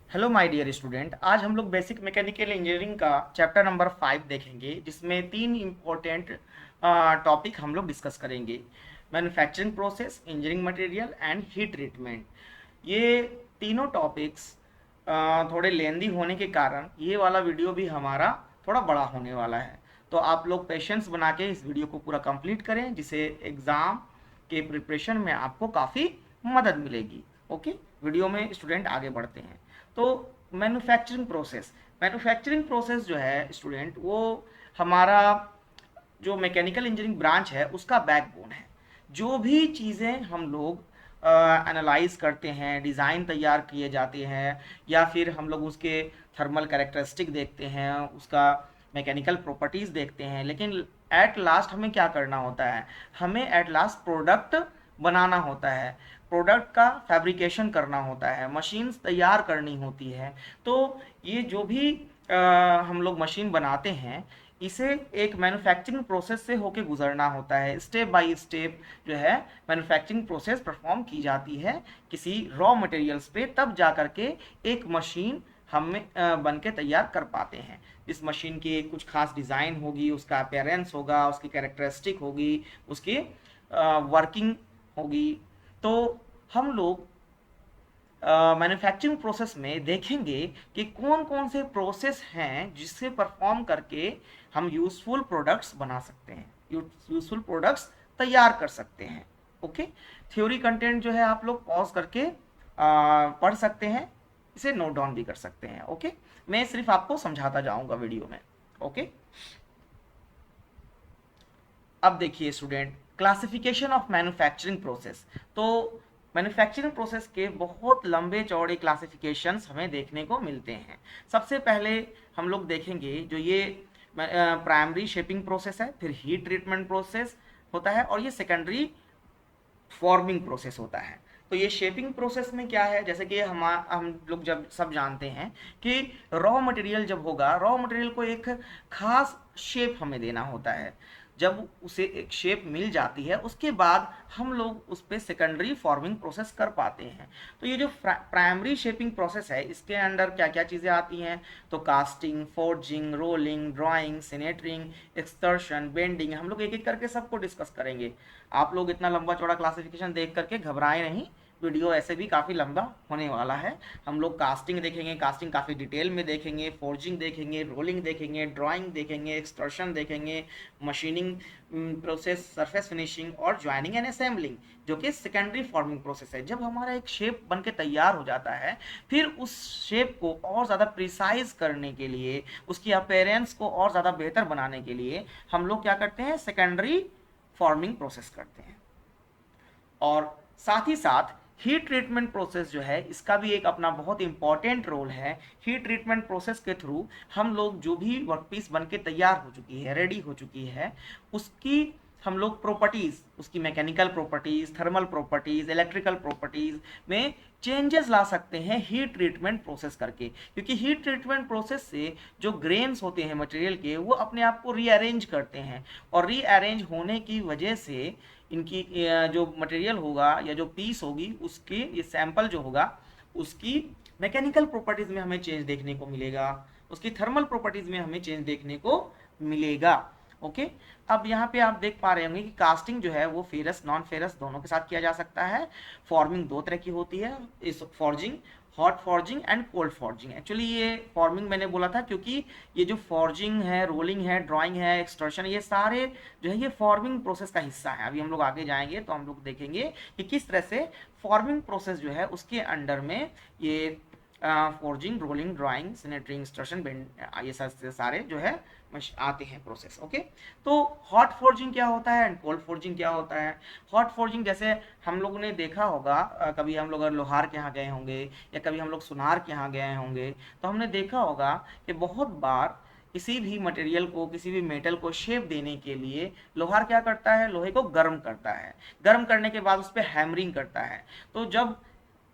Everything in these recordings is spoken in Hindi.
हेलो माय डियर स्टूडेंट, आज हम लोग बेसिक मैकेनिकल इंजीनियरिंग का चैप्टर नंबर 5 देखेंगे, जिसमें तीन इम्पोर्टेंट टॉपिक हम लोग डिस्कस करेंगे। Manufacturing process, engineering material and heat treatment. ये तीनों टॉपिक्स थोड़े लेंदी होने के कारण ये वाला वीडियो भी हमारा थोड़ा बड़ा होने वाला है। तो आप लोग पेशेंस बना के इस वीडियो को पूरा कंप्लीट करें, जिससे एग्ज़ाम के प्रिपरेशन में आपको काफ़ी मदद मिलेगी। ओके, वीडियो में स्टूडेंट आगे बढ़ते हैं। तो मैन्युफैक्चरिंग प्रोसेस जो है स्टूडेंट, वो हमारा जो मैकेनिकल इंजीनियरिंग ब्रांच है उसका बैकबोन है। जो भी चीज़ें हम लोग एनालाइज करते हैं, डिज़ाइन तैयार किए जाते हैं, या फिर हम लोग उसके थर्मल कैरेक्टरिस्टिक देखते हैं, उसका मैकेनिकल प्रॉपर्टीज़ देखते हैं, लेकिन एट लास्ट हमें क्या करना होता है? हमें एट लास्ट प्रोडक्ट बनाना होता है, प्रोडक्ट का फैब्रिकेशन करना होता है, मशीन्स तैयार करनी होती है। तो ये जो भी हम लोग मशीन बनाते हैं, इसे एक मैन्युफैक्चरिंग प्रोसेस से होके गुजरना होता है। स्टेप बाय स्टेप जो है मैन्युफैक्चरिंग प्रोसेस परफॉर्म की जाती है किसी रॉ मटेरियल्स पे, तब जा कर के एक मशीन हम बन के तैयार कर पाते हैं। इस मशीन की कुछ खास डिज़ाइन होगी, उसका अपीयरेंस होगा, उसकी कैरेक्टरिस्टिक होगी, उसकी वर्किंग होगी। तो हम लोग मैन्युफैक्चरिंग प्रोसेस में देखेंगे कि कौन कौन से प्रोसेस हैं जिससे परफॉर्म करके हम यूज़फुल प्रोडक्ट्स बना सकते हैं, यूज़फुल प्रोडक्ट्स तैयार कर सकते हैं। ओके, थ्योरी कंटेंट जो है आप लोग पॉज करके पढ़ सकते हैं, इसे नोट डाउन भी कर सकते हैं। ओके, मैं सिर्फ आपको समझाता जाऊंगा वीडियो में। ओके, अब देखिए student, classification of manufacturing process. तो मैन्युफैक्चरिंग प्रोसेस के बहुत लंबे चौड़े क्लासिफिकेशंस हमें देखने को मिलते हैं। सबसे पहले हम लोग देखेंगे जो ये प्राइमरी शेपिंग प्रोसेस है, फिर हीट ट्रीटमेंट प्रोसेस होता है, और ये सेकेंडरी फॉर्मिंग प्रोसेस होता है। तो ये शेपिंग प्रोसेस में क्या है, जैसे कि हम लोग जब सब जानते हैं कि रॉ मटेरियल जब होगा, रॉ मटेरियल को एक खास शेप हमें देना होता है। जब उसे एक शेप मिल जाती है, उसके बाद हम लोग उस पर सेकेंडरी फॉर्मिंग प्रोसेस कर पाते हैं। तो ये जो प्राइमरी शेपिंग प्रोसेस है, इसके अंडर क्या क्या चीज़ें आती हैं? तो casting, forging, rolling, drawing, sintering, extrusion, bending, हम लोग एक एक करके सबको डिस्कस करेंगे। आप लोग इतना लंबा चौड़ा क्लासिफिकेशन देख करके घबराए नहीं, वीडियो ऐसे भी काफ़ी लंबा होने वाला है। हम लोग कास्टिंग देखेंगे, कास्टिंग काफ़ी डिटेल में देखेंगे, फोर्जिंग देखेंगे, रोलिंग देखेंगे, ड्राइंग देखेंगे, एक्सट्रशन देखेंगे, मशीनिंग प्रोसेस, सरफेस फिनिशिंग और ज्वाइनिंग एंड असेंबलिंग, जो कि सेकेंडरी फॉर्मिंग प्रोसेस है। जब हमारा एक शेप बन के तैयार हो जाता है, फिर उस शेप को और ज़्यादा प्रिसाइज करने के लिए, उसकी अपेयरेंस को और ज़्यादा बेहतर बनाने के लिए हम लोग क्या करते हैं? सेकेंडरी फॉर्मिंग प्रोसेस करते हैं। और साथ ही साथ हीट ट्रीटमेंट प्रोसेस जो है, इसका भी एक अपना बहुत इंपॉर्टेंट रोल है। हीट ट्रीटमेंट प्रोसेस के थ्रू हम लोग जो भी वर्कपीस बन के तैयार हो चुकी है, रेडी हो चुकी है, उसकी हम लोग प्रॉपर्टीज़, उसकी mechanical properties, thermal properties, electrical properties में चेंजेस ला सकते हैं हीट ट्रीटमेंट प्रोसेस करके। क्योंकि हीट ट्रीटमेंट प्रोसेस से जो ग्रेन्स होते हैं मटेरियल के, वो अपने आप को रीअरेंज करते हैं, और रीअरेंज होने की वजह से इनकी जो मटेरियल होगा या जो पीस होगी, उसकी ये सैंपल जो होगा, उसकी मैकेनिकल प्रॉपर्टीज़ में हमें चेंज देखने को मिलेगा, उसकी थर्मल प्रॉपर्टीज़ में हमें चेंज देखने को मिलेगा। ओके, अब यहाँ पे आप देख पा रहे होंगे कि कास्टिंग जो है वो फेरस नॉन फेरस दोनों के साथ किया जा सकता है। फॉर्मिंग दो तरह की होती है, इस forging, hot forging and cold forging. Actually ये फॉर्मिंग मैंने बोला था क्योंकि ये जो फॉर्जिंग है, रोलिंग है, ड्राइंग है, एक्सट्रशन, ये सारे जो है ये फॉर्मिंग प्रोसेस का हिस्सा है। अभी हम लोग आगे जाएंगे तो हम लोग देखेंगे कि किस तरह से फॉर्मिंग प्रोसेस जो है उसके अंडर में ये फोर्जिंग, रोलिंग, ड्राइंग, सिनेटरिंग, एक्सट्रशन, बेंड, ये सारे जो है आते हैं प्रोसेस। ओके, तो हॉट फोर्जिंग क्या होता है एंड कोल्ड फोर्जिंग क्या होता है? हॉट फोर्जिंग, जैसे हम लोगों ने देखा होगा, कभी हम लोग अगर लोहार के यहाँ गए होंगे या कभी हम लोग सुनार के यहाँ गए होंगे, तो हमने देखा होगा कि बहुत बार किसी भी मटेरियल को, किसी भी मेटल को शेप देने के लिए लोहार क्या करता है? लोहे को गर्म करता है। गर्म करने के बाद उस पर हैमरिंग करता है। तो जब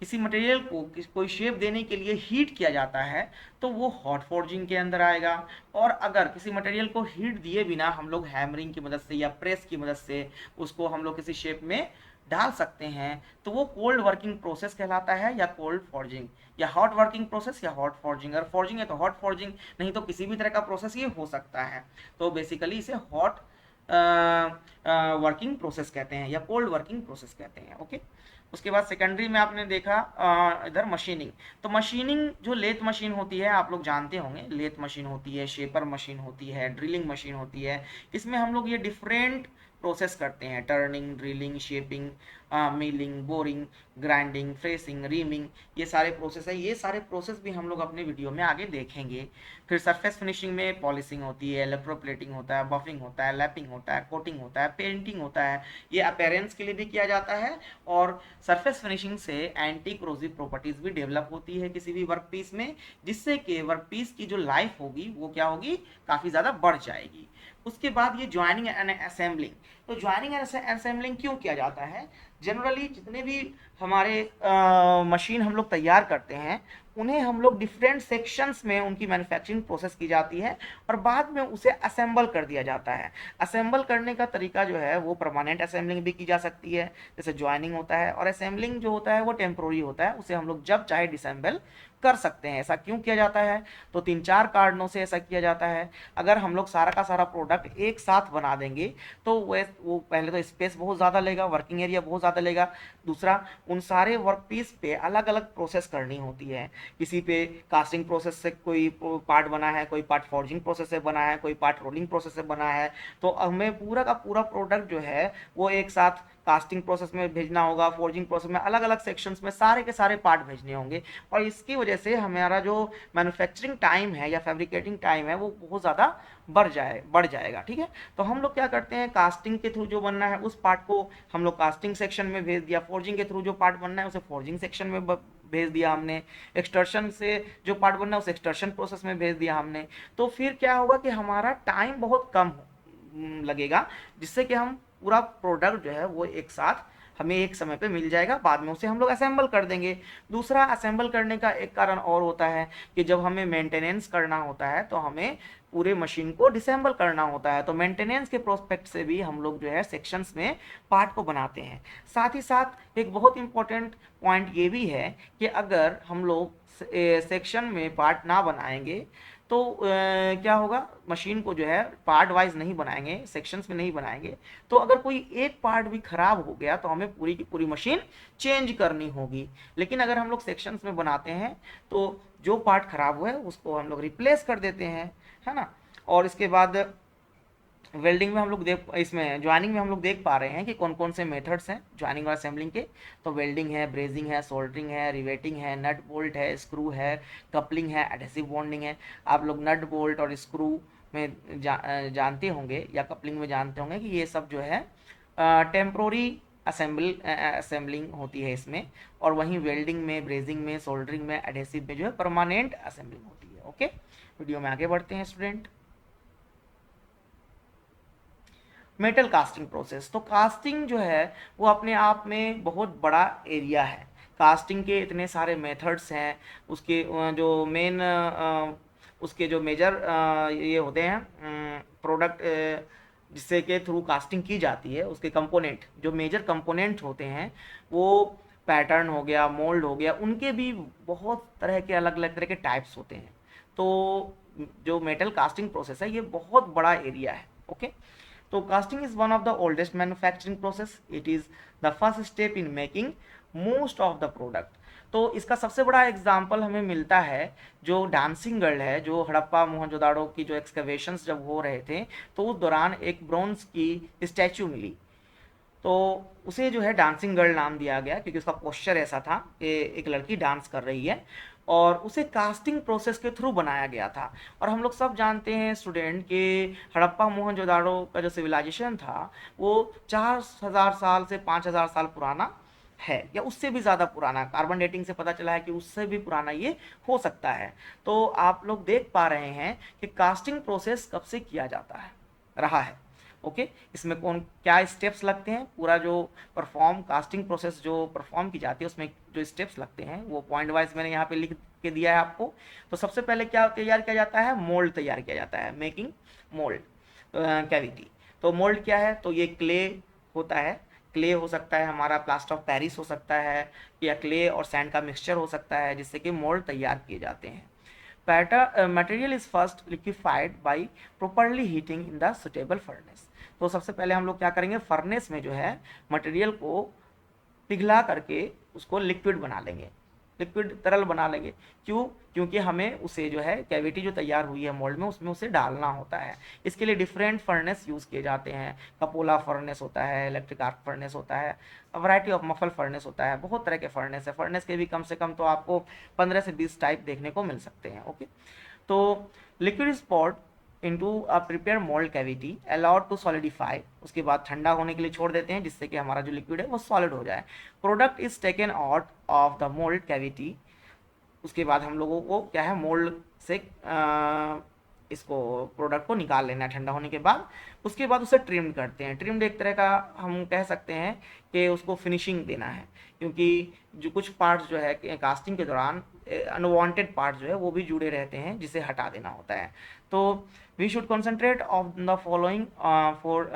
किसी मटेरियल को कोई शेप देने के लिए हीट किया जाता है, तो वो हॉट फोर्जिंग के अंदर आएगा। और अगर किसी मटेरियल को हीट दिए बिना हम लोग हैमरिंग की मदद से या प्रेस की मदद से उसको हम लोग किसी शेप में डाल सकते हैं तो वो कोल्ड वर्किंग प्रोसेस कहलाता है, या कोल्ड फॉर्जिंग, या हॉट वर्किंग प्रोसेस या हॉट फॉर्जिंग। अगर फॉर्जिंग है तो हॉट फॉर्जिंग, नहीं तो किसी भी तरह का प्रोसेस ये हो सकता है। तो बेसिकली इसे हॉट वर्किंग प्रोसेस कहते हैं या कोल्ड वर्किंग प्रोसेस कहते हैं। ओके, उसके बाद सेकेंडरी में आपने देखा इधर मशीनिंग। तो मशीनिंग जो लेथ मशीन होती है आप लोग जानते होंगे, लेथ मशीन होती है, शेपर मशीन होती है, ड्रिलिंग मशीन होती है। इसमें हम लोग ये डिफरेंट प्रोसेस करते हैं, turning, drilling, shaping, milling, boring, grinding, phrasing, reaming, ये सारे प्रोसेस है। ये सारे प्रोसेस भी हम लोग अपने वीडियो में आगे देखेंगे। फिर सरफेस फिनिशिंग में पॉलिशिंग होती है, इलेक्ट्रोप्लेटिंग होता है, बफिंग होता है, लैपिंग होता है, कोटिंग होता है, पेंटिंग होता है। ये अपीयरेंस के लिए भी किया जाता है, और सरफेस फिनिशिंग से एंटी क्रोजिव प्रॉपर्टीज भी डेवलप होती है किसी भी वर्क पीस में, जिससे कि वर्क पीस की जो लाइफ होगी वो क्या होगी, काफ़ी ज़्यादा बढ़ जाएगी। उसके बाद ये ज्वाइनिंग एंड असेंबलिंग। तो ज्वाइनिंग एंड असेंबलिंग क्यों किया जाता है? जनरली जितने भी हमारे मशीन हम लोग तैयार करते हैं उन्हें हम लोग डिफरेंट सेक्शंस में उनकी मैन्युफैक्चरिंग प्रोसेस की जाती है और बाद में उसे असेंबल कर दिया जाता है। असेंबल करने का तरीका जो है वो परमानेंट असेंबलिंग भी की जा सकती है, जैसे ज्वाइनिंग होता है, और असेंबलिंग जो होता है वो टेम्पोररी होता है, उसे हम लोग जब चाहे डिसेंबल कर सकते हैं। ऐसा क्यों किया जाता है? तो 3-4 कारणों से ऐसा किया जाता है। अगर हम लोग सारा का सारा प्रोडक्ट एक साथ बना देंगे तो वो पहले तो स्पेस बहुत ज़्यादा लेगा, वर्किंग एरिया बहुत ज़्यादा लेगा। दूसरा, उन सारे वर्क पीस पे अलग अलग प्रोसेस करनी होती है। किसी पे कास्टिंग प्रोसेस से कोई पार्ट बना है, कोई पार्ट फॉर्जिंग प्रोसेस से बना है, कोई पार्ट रोलिंग प्रोसेस से बना है। तो हमें पूरा का पूरा प्रोडक्ट जो है वो एक साथ कास्टिंग प्रोसेस में भेजना होगा, फोर्जिंग प्रोसेस में, अलग अलग सेक्शंस में सारे के सारे पार्ट भेजने होंगे। और इसकी वजह से हमारा जो मैन्युफैक्चरिंग टाइम है या फैब्रिकेटिंग टाइम है वो बहुत ज़्यादा बढ़ जाएगा। ठीक है, तो हम लोग क्या करते हैं, कास्टिंग के थ्रू जो बनना है उस पार्ट को हम लोग कास्टिंग सेक्शन में भेज दिया, फोर्जिंग के थ्रू जो पार्ट बनना है उसे फोर्जिंग सेक्शन में भेज दिया हमने, एक्सटर्शन से जो पार्ट बनना है उसे एक्सटर्शन प्रोसेस में भेज दिया हमने। तो फिर क्या होगा कि हमारा टाइम बहुत कम लगेगा, जिससे कि हम पूरा प्रोडक्ट जो है वो एक साथ हमें एक समय पे मिल जाएगा, बाद में उसे हम लोग असेंबल कर देंगे। दूसरा, असेंबल करने का एक कारण और होता है कि जब हमें मेंटेनेंस करना होता है तो हमें पूरे मशीन को डिसेंबल करना होता है, तो मेंटेनेंस के प्रोस्पेक्ट से भी हम लोग जो है सेक्शंस में पार्ट को बनाते हैं। साथ ही साथ एक बहुत इंपॉर्टेंट पॉइंट ये भी है कि अगर हम लोग सेक्शन में पार्ट ना बनाएंगे तो क्या होगा, मशीन को जो है पार्ट वाइज नहीं बनाएंगे, सेक्शंस में नहीं बनाएंगे, तो अगर कोई एक पार्ट भी खराब हो गया तो हमें पूरी की पूरी मशीन चेंज करनी होगी। लेकिन अगर हम लोग सेक्शंस में बनाते हैं तो जो पार्ट खराब हुआ है उसको हम लोग रिप्लेस कर देते हैं, है ना। और इसके बाद वेल्डिंग में हम लोग इसमें ज्वाइनिंग में हम लोग देख पा रहे हैं कि कौन कौन से मेथड्स हैं ज्वाइनिंग और असेंबलिंग के। तो वेल्डिंग है, ब्रेजिंग है, सोल्डरिंग है, रिवेटिंग है, नट बोल्ट है, स्क्रू है, कपलिंग है, एडहेसिव बॉन्डिंग है। आप लोग नट बोल्ट और स्क्रू में जानते होंगे या कपलिंग में जानते होंगे कि ये सब जो है टेम्प्रोरी असेंबलिंग होती है इसमें, और वहीं वेल्डिंग में, ब्रेजिंग में, सोल्डरिंग में, एडहेसिव में जो है परमानेंट असेंबलिंग होती है। ओके, वीडियो में आगे बढ़ते हैं स्टूडेंट। Metal casting process. तो कास्टिंग जो है वो अपने आप में बहुत बड़ा एरिया है। कास्टिंग के इतने सारे मेथड्स हैं, उसके जो मेन उसके जो मेजर ये होते हैं प्रोडक्ट जिससे के थ्रू कास्टिंग की जाती है, उसके कंपोनेंट जो मेजर कंपोनेंट होते हैं वो पैटर्न हो गया, मोल्ड हो गया, उनके भी बहुत तरह के अलग अलग तरह के टाइप्स होते हैं। तो जो मेटल कास्टिंग प्रोसेस है ये बहुत बड़ा एरिया है। ओके, तो casting is one of the oldest manufacturing process. It is the first step in making most of the product. तो इसका सबसे बड़ा एग्जाम्पल हमें मिलता है जो डांसिंग गर्ल है, जो हड़प्पा मोहनजोदाड़ो की जो एक्सकवेशंस जब हो रहे थे तो उस दौरान एक ब्रोंज की स्टैचू मिली, तो उसे जो है डांसिंग गर्ल नाम दिया गया क्योंकि उसका पोस्चर ऐसा था कि एक लड़की डांस कर रही है, और उसे कास्टिंग प्रोसेस के थ्रू बनाया गया था। और हम लोग सब जानते हैं स्टूडेंट कि हड़प्पा मोहनजोदाड़ो का जो सिविलाइजेशन था वो 4000 साल से 5000 साल पुराना है, या उससे भी ज़्यादा पुराना। कार्बन डेटिंग से पता चला है कि उससे भी पुराना ये हो सकता है। तो आप लोग देख पा रहे हैं कि कास्टिंग प्रोसेस कब से किया जाता है रहा है। ओके, इसमें कौन क्या स्टेप्स लगते हैं, पूरा जो कास्टिंग प्रोसेस जो परफॉर्म की जाती है उसमें जो स्टेप्स लगते हैं वो पॉइंट वाइज मैंने यहाँ पे लिख के दिया है आपको। तो सबसे पहले क्या तैयार किया जाता है, मोल्ड तैयार किया जाता है, मेकिंग मोल्ड कैविटी। तो मोल्ड क्या है, तो ये क्ले होता है, क्ले हो सकता है हमारा, प्लास्टर ऑफ पेरिस हो सकता है, या क्ले और सैंड का मिक्सचर हो सकता है, जिससे कि मोल्ड तैयार किए जाते हैं। Material is first liquefied by properly heating in the suitable furnace. तो सबसे पहले हम लोग क्या करेंगे, फर्नेस में जो है मटेरियल को पिघला करके उसको लिक्विड बना लेंगे, लिक्विड तरल बना लेंगे। क्यों? क्योंकि हमें उसे जो है कैविटी जो तैयार हुई है मोल्ड में उसमें उसे डालना होता है। इसके लिए डिफरेंट फर्नेस यूज़ किए जाते हैं। कपोला फर्नेस होता है, इलेक्ट्रिक आर्क फर्नेस होता है, वैरायटी ऑफ मफल फर्नेस होता है, बहुत तरह के फर्नेस है। फर्नेस के भी कम से कम तो आपको 15 से 20 टाइप देखने को मिल सकते हैं। ओके, तो liquid is poured into a prepared mold cavity allowed to solidify। उसके बाद ठंडा होने के लिए छोड़ देते हैं जिससे कि हमारा जो लिक्विड है वो सॉलिड हो जाए। Product is taken out of the mould cavity. उसके बाद हम लोगों को क्या है, मोल्ड से इसको प्रोडक्ट को निकाल लेना है ठंडा होने के बाद। उसके बाद उसे ट्रिम्ड करते हैं। ट्रिम्ड एक तरह का हम कह सकते हैं कि उसको फिनिशिंग देना है, क्योंकि जो कुछ पार्ट्स जो है कास्टिंग के दौरान अनवांटेड पार्ट जो है वो भी जुड़े रहते हैं, जिसे हटा देना होता है। तो we should concentrate of the following for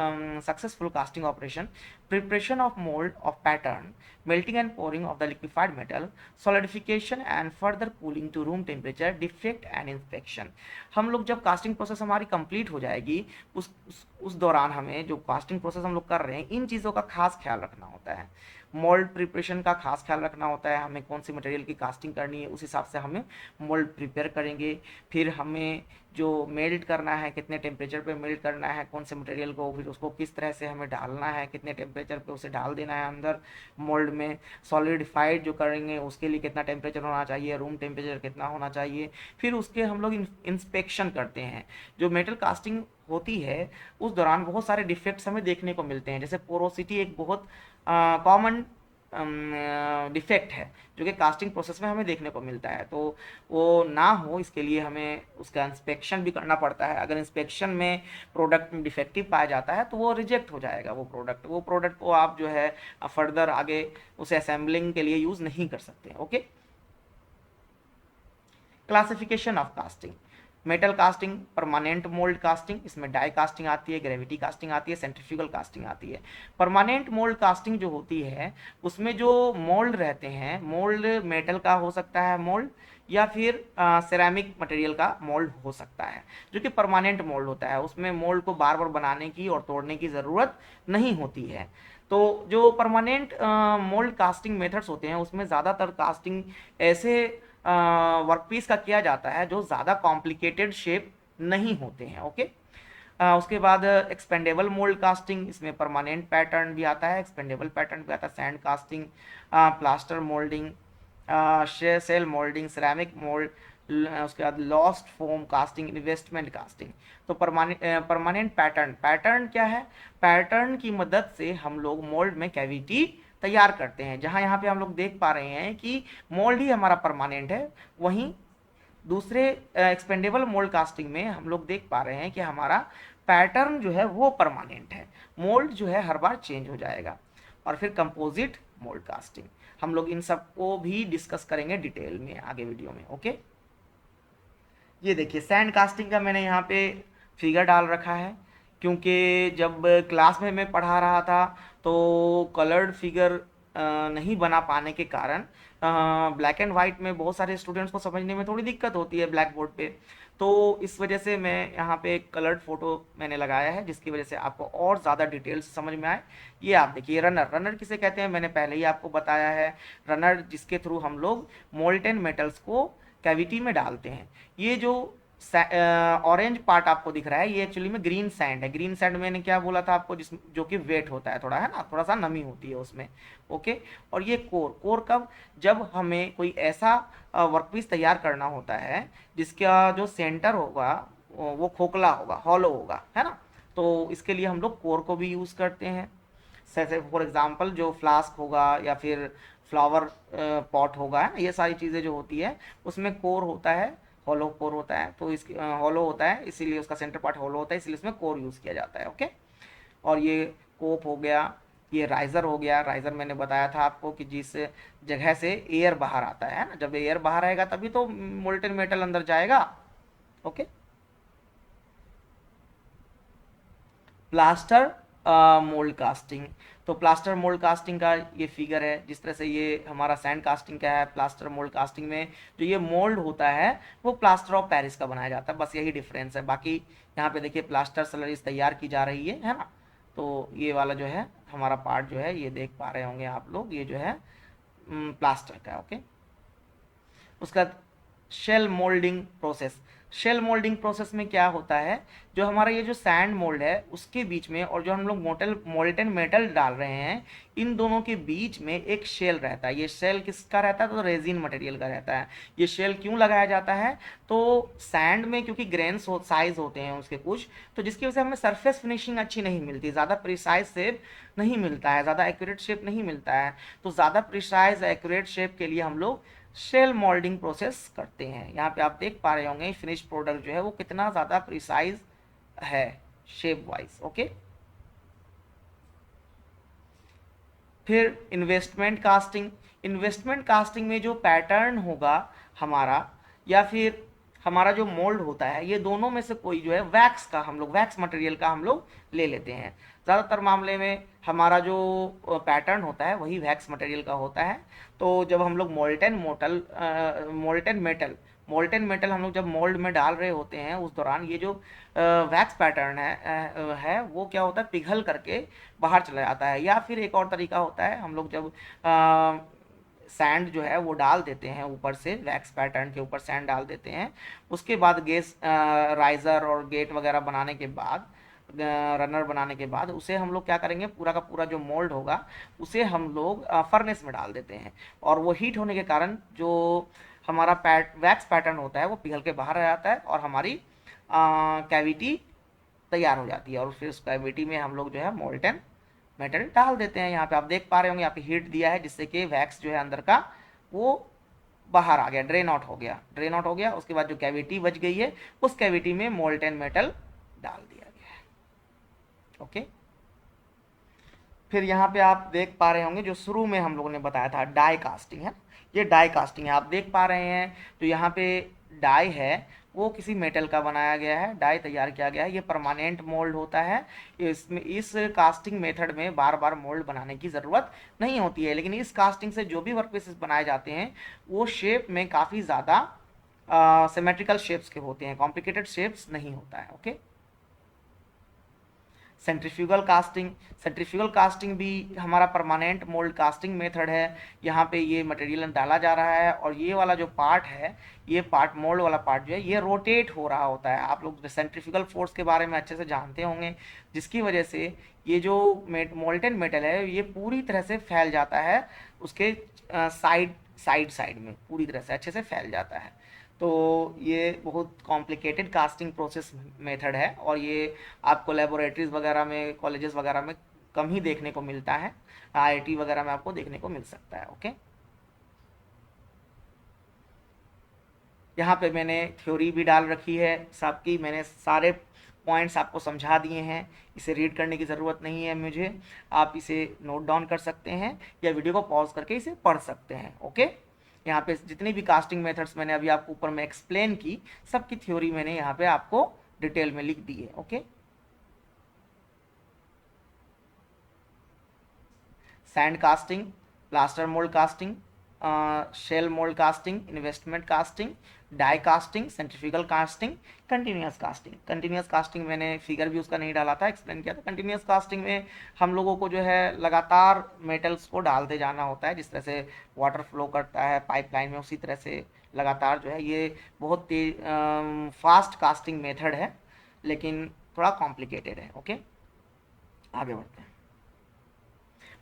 successful casting operation: preparation of mold of pattern, melting and pouring of the liquefied metal, solidification and further cooling to room temperature, defect and inspection। हम लोग जब कास्टिंग प्रोसेस हमारी कंप्लीट हो जाएगी उस दौरान हमें जो कास्टिंग प्रोसेस हम लोग कर रहे हैं इन चीज़ों का खास ख्याल रखना होता है। मोल्ड प्रिपरेशन का खास ख्याल रखना होता है, हमें कौन सी मटेरियल की कास्टिंग करनी है उस हिसाब से हमें मोल्ड प्रिपेयर करेंगे। फिर हमें जो मेल्ट करना है, कितने टेम्परेचर पे मेल्ट करना है कौन से मटेरियल को, फिर उसको किस तरह से हमें डालना है, कितने टेम्परेचर पे उसे डाल देना है अंदर मोल्ड में। सॉलिडिफाइड जो करेंगे उसके लिए कितना टेम्परेचर होना चाहिए, रूम टेम्परेचर कितना होना चाहिए। फिर उसके हम लोग इंस्पेक्शन करते हैं। जो मेटल कास्टिंग होती है उस दौरान बहुत सारे डिफेक्ट्स हमें देखने को मिलते हैं, जैसे पोरोसिटी एक बहुत कॉमन डिफेक्ट है जो कि कास्टिंग प्रोसेस में हमें देखने को मिलता है। तो वो ना हो इसके लिए हमें उसका इंस्पेक्शन भी करना पड़ता है। अगर इंस्पेक्शन में प्रोडक्ट में डिफेक्टिव पाया जाता है तो वो रिजेक्ट हो जाएगा। वो प्रोडक्ट को आप जो है फर्दर आगे उसे असेंबलिंग के लिए यूज़ नहीं कर सकते। Okay, classification of casting: metal casting, permanent mould casting, इसमें डाई कास्टिंग आती है, ग्रेविटी कास्टिंग आती है, सेंट्रीफ्यूगल कास्टिंग आती है। परमानेंट मोल्ड कास्टिंग जो होती है उसमें जो मोल्ड रहते हैं, मोल्ड मेटल का हो सकता है मोल्ड, या फिर सिरेमिक मटेरियल का मोल्ड हो सकता है, जो कि परमानेंट मोल्ड होता है। उसमें मोल्ड को बार बार बनाने की और तोड़ने की ज़रूरत नहीं होती है। तो जो परमानेंट मोल्ड कास्टिंग मेथड्स होते हैं उसमें ज़्यादातर कास्टिंग ऐसे वर्कपीस का किया जाता है जो ज़्यादा कॉम्प्लिकेटेड शेप नहीं होते हैं। ओके, उसके बाद एक्सपेंडेबल मोल्ड कास्टिंग, इसमें परमानेंट पैटर्न भी आता है, एक्सपेंडेबल पैटर्न भी आता है, sand casting, plaster moulding, shell moulding, ceramic mould, उसके बाद lost foam casting, investment casting. तो परमानेंट पैटर्न क्या है? पैटर्न की मदद से हम लोग मोल्ड में कैविटी तैयार करते हैं। जहाँ यहाँ पे हम लोग देख पा रहे हैं कि मोल्ड ही हमारा परमानेंट है, वहीं दूसरे एक्सपेंडेबल मोल्ड कास्टिंग में हम लोग देख पा रहे हैं कि हमारा पैटर्न जो है वो परमानेंट है, मोल्ड जो है हर बार चेंज हो जाएगा। और फिर कंपोजिट मोल्ड कास्टिंग, हम लोग इन सब को भी डिस्कस करेंगे डिटेल में आगे वीडियो में। ओके, ये देखिए सैंड कास्टिंग का मैंने यहाँ पे फिगर डाल रखा है, क्योंकि जब क्लास में मैं पढ़ा रहा था तो कलर्ड फिगर नहीं बना पाने के कारण ब्लैक एंड वाइट में बहुत सारे स्टूडेंट्स को समझने में थोड़ी दिक्कत होती है ब्लैक बोर्ड पे। तो इस वजह से मैं यहाँ पे एक कलर्ड फोटो मैंने लगाया है, जिसकी वजह से आपको और ज़्यादा डिटेल से समझ में आए। ये आप देखिए, रनर किसे कहते हैं मैंने पहले ही आपको बताया है। रनर जिसके थ्रू हम लोग मोल्टेन मेटल्स को कैविटी में डालते हैं। ये जो ऑरेंज पार्ट आपको दिख रहा है ये एक्चुअली में ग्रीन सैंड है। ग्रीन सैंड मैंने क्या बोला था आपको, जो कि वेट होता है थोड़ा, है ना, थोड़ा सा नमी होती है उसमें। ओके, और ये कोर कब, जब हमें कोई ऐसा वर्कपीस तैयार करना होता है जिसका जो सेंटर होगा वो खोखला होगा, हॉलो होगा, है ना, तो इसके लिए हम लोग कोर को भी यूज़ करते हैं। जैसे फॉर एग्जांपल जो फ्लास्क होगा या फिर फ्लावर पॉट होगा, है ना, ये सारी चीज़ें जो होती है उसमें कोर होता है, हॉलो कोर होता है। तो इसकी हॉलो होता है इसीलिए उसका सेंटर पार्ट हॉलो होता है, इसलिए इसमें कोर यूज़ किया जाता है। ओके, और ये कोप हो गया, ये राइज़र हो गया। राइज़र मैंने बताया था आपको कि जिस जगह से एयर बाहर आता है ना, जब एयर बाहर आएगा तभी तो मोल्टेन मेटल अंदर जाएगा। Okay, plaster mould casting. तो प्लास्टर मोल्ड कास्टिंग का ये फिगर है, जिस तरह से ये हमारा सैंड कास्टिंग का है। प्लास्टर मोल्ड कास्टिंग में जो ये मोल्ड होता है वो प्लास्टर ऑफ पेरिस का बनाया जाता है, बस यही डिफरेंस है। बाकी यहाँ पे देखिए प्लास्टर स्लरीज तैयार की जा रही है ना। तो ये वाला जो है हमारा पार्ट जो है ये देख पा रहे होंगे आप लोग, ये जो है प्लास्टर का। ओके, उसका shell moulding process. Shell moulding process में क्या होता है, जो हमारा ये जो सैंड मोल्ड है उसके बीच में और जो हम लोग मोल्टन मेटल डाल रहे हैं, इन दोनों के बीच में एक शेल रहता है। ये शेल किसका रहता है, तो रेजिन मटेरियल का रहता है। ये शेल क्यों लगाया जाता है, तो सैंड में क्योंकि ग्रेन्स साइज होते हैं उसके कुछ, तो जिसकी वजह से हमें सरफेस फिनिशिंग अच्छी नहीं मिलती, ज़्यादा प्रिसाइज शेप नहीं मिलता है, ज़्यादा एक्यूरेट शेप नहीं मिलता है। तो ज़्यादा प्रिसाइज एक्यूरेट शेप के लिए हम लोग शेल मोल्डिंग प्रोसेस करते हैं। यहाँ पे आप देख पा रहे होंगे फिनिश प्रोडक्ट जो है वो कितना ज़्यादा प्रिसाइज है शेप वाइज। ओके, फिर इन्वेस्टमेंट कास्टिंग। इन्वेस्टमेंट कास्टिंग में जो पैटर्न होगा हमारा या फिर हमारा जो मोल्ड होता है, ये दोनों में से कोई जो है वैक्स का, हम लोग वैक्स मटेरियल का हम लोग ले लेते हैं। ज़्यादातर मामले में हमारा जो पैटर्न होता है वही वैक्स मटेरियल का होता है। तो जब हम लोग मोल्टन मेटल हम लोग जब मोल्ड में डाल रहे होते हैं, उस दौरान ये जो वैक्स पैटर्न है वो क्या होता है, पिघल करके बाहर चला जाता है। या फिर एक और तरीका होता है, हम लोग जब सैंड जो है वो डाल देते हैं ऊपर से, वैक्स पैटर्न के ऊपर सैंड डाल देते हैं, उसके बाद गैस राइजर और गेट वगैरह बनाने के बाद, रनर बनाने के बाद उसे हम लोग क्या करेंगे, पूरा का पूरा जो मोल्ड होगा उसे हम लोग फर्नेस में डाल देते हैं। और वो हीट होने के कारण जो हमारा वैक्स पैटर्न होता है वो पिघल के बाहर आ जाता है और हमारी कैविटी तैयार हो जाती है। और फिर उस कैविटी में हम लोग जो है मोल्टन मेटल डाल देते हैं। यहाँ पे आप देख पा रहे होंगे, यहाँ पे हीट दिया है जिससे कि वैक्स जो है अंदर का वो बाहर आ गया, ड्रेन आउट हो गया। उसके बाद जो कैविटी बच गई है उस कैविटी में मोल्टन मेटल डाल दिया गया है। ओके, फिर यहाँ पे आप देख पा रहे होंगे जो शुरू में हम लोगों ने बताया था डाई कास्टिंग है, ये डाई कास्टिंग है। आप देख पा रहे हैं जो यहाँ पे डाई है वो किसी मेटल का बनाया गया है, डाई तैयार किया गया है। ये परमानेंट मोल्ड होता है। इसमें इस कास्टिंग मेथड में बार बार मोल्ड बनाने की ज़रूरत नहीं होती है, लेकिन इस कास्टिंग से जो भी वर्क पीसेस बनाए जाते हैं वो शेप में काफ़ी ज़्यादा सिमेट्रिकल शेप्स के होते हैं, कॉम्प्लिकेटेड शेप्स नहीं होता है। Okay, centrifugal casting. Centrifugal casting भी हमारा परमानेंट मोल्ड कास्टिंग मेथड है। यहाँ पे ये मटेरियल डाला जा रहा है और ये वाला जो पार्ट है, ये पार्ट मोल्ड वाला पार्ट जो है ये रोटेट हो रहा होता है। आप लोग सेंट्रीफ्यूगल फोर्स के बारे में अच्छे से जानते होंगे, जिसकी वजह से ये जो मोल्टन मेटल है ये पूरी तरह से फैल जाता है, उसके साइड में पूरी तरह से अच्छे से फैल जाता है। तो ये बहुत कॉम्प्लिकेटेड कास्टिंग प्रोसेस मेथड है और ये आपको लेबोरेटरीज वगैरह में, कॉलेजेस वगैरह में कम ही देखने को मिलता है। आईआईटी वगैरह में आपको देखने को मिल सकता है। ओके, यहाँ पे मैंने थ्योरी भी डाल रखी है सबकी, मैंने सारे पॉइंट्स आपको समझा दिए हैं। इसे रीड करने की ज़रूरत नहीं है मुझे, आप इसे नोट डाउन कर सकते हैं या वीडियो को पॉज करके इसे पढ़ सकते हैं। ओके, यहाँ पे जितनी भी कास्टिंग मेथड्स मैंने अभी आपको ऊपर में एक्सप्लेन की, सबकी थ्योरी मैंने यहाँ पे आपको डिटेल में लिख दी है। Okay, sand casting, plaster mould casting, shell mould casting, investment casting, die casting, centrifugal casting, continuous casting. Continuous casting मैंने फिगर भी उसका नहीं डाला था, एक्सप्लेन किया था। कंटिन्यूस कास्टिंग में हम लोगों को जो है लगातार मेटल्स को डालते जाना होता है, जिस तरह से वाटर फ्लो करता है पाइपलाइन में, उसी तरह से लगातार जो है ये बहुत तेज फास्ट कास्टिंग मेथड है, लेकिन थोड़ा कॉम्प्लिकेटेड है। ओके, आगे बढ़ते हैं।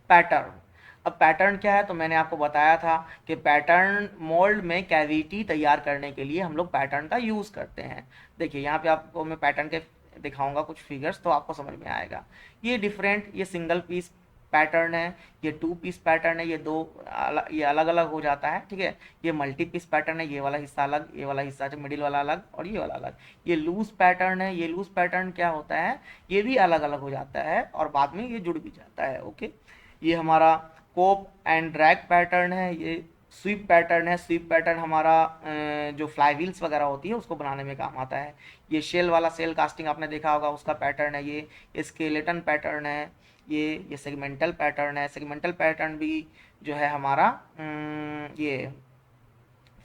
पैटर्न। अब पैटर्न क्या है, तो मैंने आपको बताया था कि पैटर्न मोल्ड में कैविटी तैयार करने के लिए हम लोग पैटर्न का यूज़ करते हैं। देखिए यहाँ पे आपको मैं पैटर्न के दिखाऊंगा कुछ फिगर्स, तो आपको समझ में आएगा। ये डिफरेंट, ये सिंगल पीस पैटर्न है, ये 2 पीस पैटर्न है, ये अलग अलग हो जाता है। ठीक है, ये मल्टी पीस पैटर्न है, ये वाला हिस्सा अलग, ये वाला हिस्सा जो मिडिल वाला अलग और ये वाला अलग। ये लूज पैटर्न है, ये लूज पैटर्न क्या होता है, ये भी अलग अलग हो जाता है और बाद में ये जुड़ भी जाता है। ओके, ये हमारा कोप एंड ड्रैग पैटर्न है, ये स्वीप पैटर्न है, स्वीप पैटर्न हमारा जो फ्लाई व्हील्स वगैरह होती है उसको बनाने में काम आता है। ये शेल वाला, सेल कास्टिंग आपने देखा होगा, उसका पैटर्न है ये स्केलेटन पैटर्न है, ये सेगमेंटल पैटर्न है। सेगमेंटल पैटर्न भी जो है हमारा ये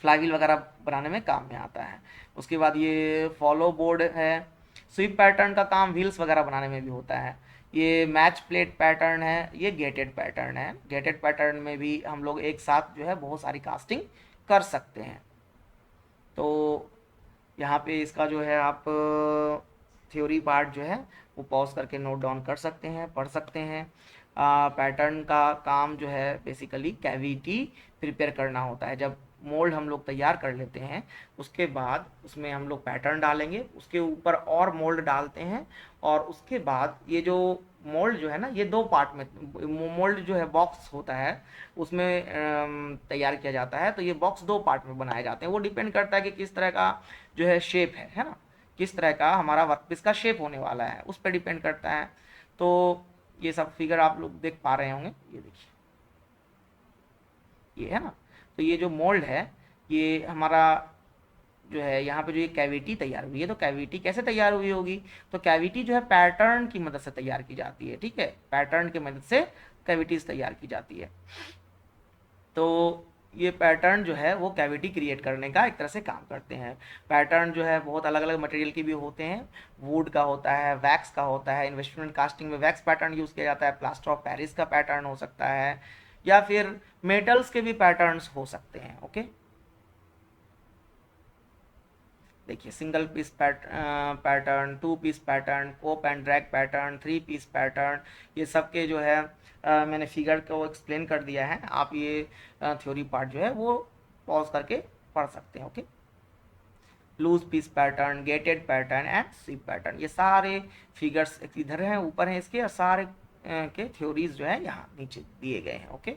फ्लाई व्हील वगैरह बनाने में काम में आता है। उसके बाद ये फॉलो बोर्ड है। स्वीप पैटर्न का काम व्हील्स वगैरह बनाने में भी होता है। ये मैच प्लेट पैटर्न है, ये गेटेड पैटर्न है। गेटेड पैटर्न में भी हम लोग एक साथ जो है बहुत सारी कास्टिंग कर सकते हैं। तो यहाँ पे इसका जो है आप थ्योरी पार्ट जो है वो पॉज करके नोट डाउन कर सकते हैं, पढ़ सकते हैं। पैटर्न का काम जो है बेसिकली कैविटी प्रिपेयर करना होता है। जब मोल्ड हम लोग तैयार कर लेते हैं उसके बाद उसमें हम लोग पैटर्न डालेंगे, उसके ऊपर और मोल्ड डालते हैं, और उसके बाद ये जो मोल्ड जो है ना, ये दो पार्ट में मोल्ड जो है बॉक्स होता है उसमें तैयार किया जाता है। तो ये बॉक्स दो पार्ट में बनाए जाते हैं। वो डिपेंड करता है कि किस तरह का जो है शेप है ना, किस तरह का हमारा वर्कपीस का शेप होने वाला है, उस पर डिपेंड करता है। तो ये सब फिगर आप लोग देख पा रहे होंगे, ये देखिए ये है ना। तो ये जो मोल्ड है ये हमारा जो है यहाँ पे जो ये कैविटी तैयार हुई है, तो कैविटी कैसे तैयार हुई होगी, तो कैविटी जो है पैटर्न की मदद से तैयार की जाती है। ठीक है, पैटर्न की मदद से कैविटीज तैयार की जाती है। तो ये पैटर्न जो है वो कैविटी क्रिएट करने का एक तरह से काम करते हैं। पैटर्न जो है बहुत अलग अलग मटेरियल के भी होते हैं। वुड का होता है, वैक्स का होता है। इन्वेस्टमेंट कास्टिंग में वैक्स पैटर्न यूज़ किया जाता है। प्लास्टर ऑफ पेरिस का पैटर्न हो सकता है, या फिर मेटल्स के भी पैटर्न्स हो सकते हैं। ओके, देखिए single piece pattern, two piece pattern, cope and drag pattern, three piece pattern, ये सब के जो है मैंने फिगर को एक्सप्लेन कर दिया है। आप ये थ्योरी पार्ट जो है वो पॉज करके पढ़ सकते हैं। Okay, loose piece pattern, gated pattern and sweep pattern, ये सारे फिगर्स इधर हैं, ऊपर हैं इसके, और सारे के थ्योरीज जो है यहाँ नीचे दिए गए हैं। ओके,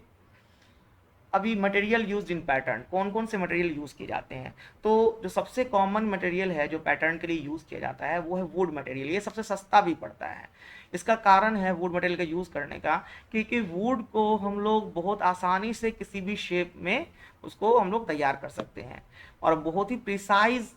अभी मटेरियल यूज इन पैटर्न, कौन कौन से मटेरियल यूज़ किए जाते हैं। तो जो सबसे कॉमन मटेरियल है जो पैटर्न के लिए यूज़ किया जाता है वो है वुड मटेरियल। ये सबसे सस्ता भी पड़ता है। इसका कारण है वुड मटेरियल का यूज़ करने का, क्योंकि वुड को हम लोग बहुत आसानी से किसी भी शेप में उसको हम लोग तैयार कर सकते हैं, और बहुत ही प्रिसाइज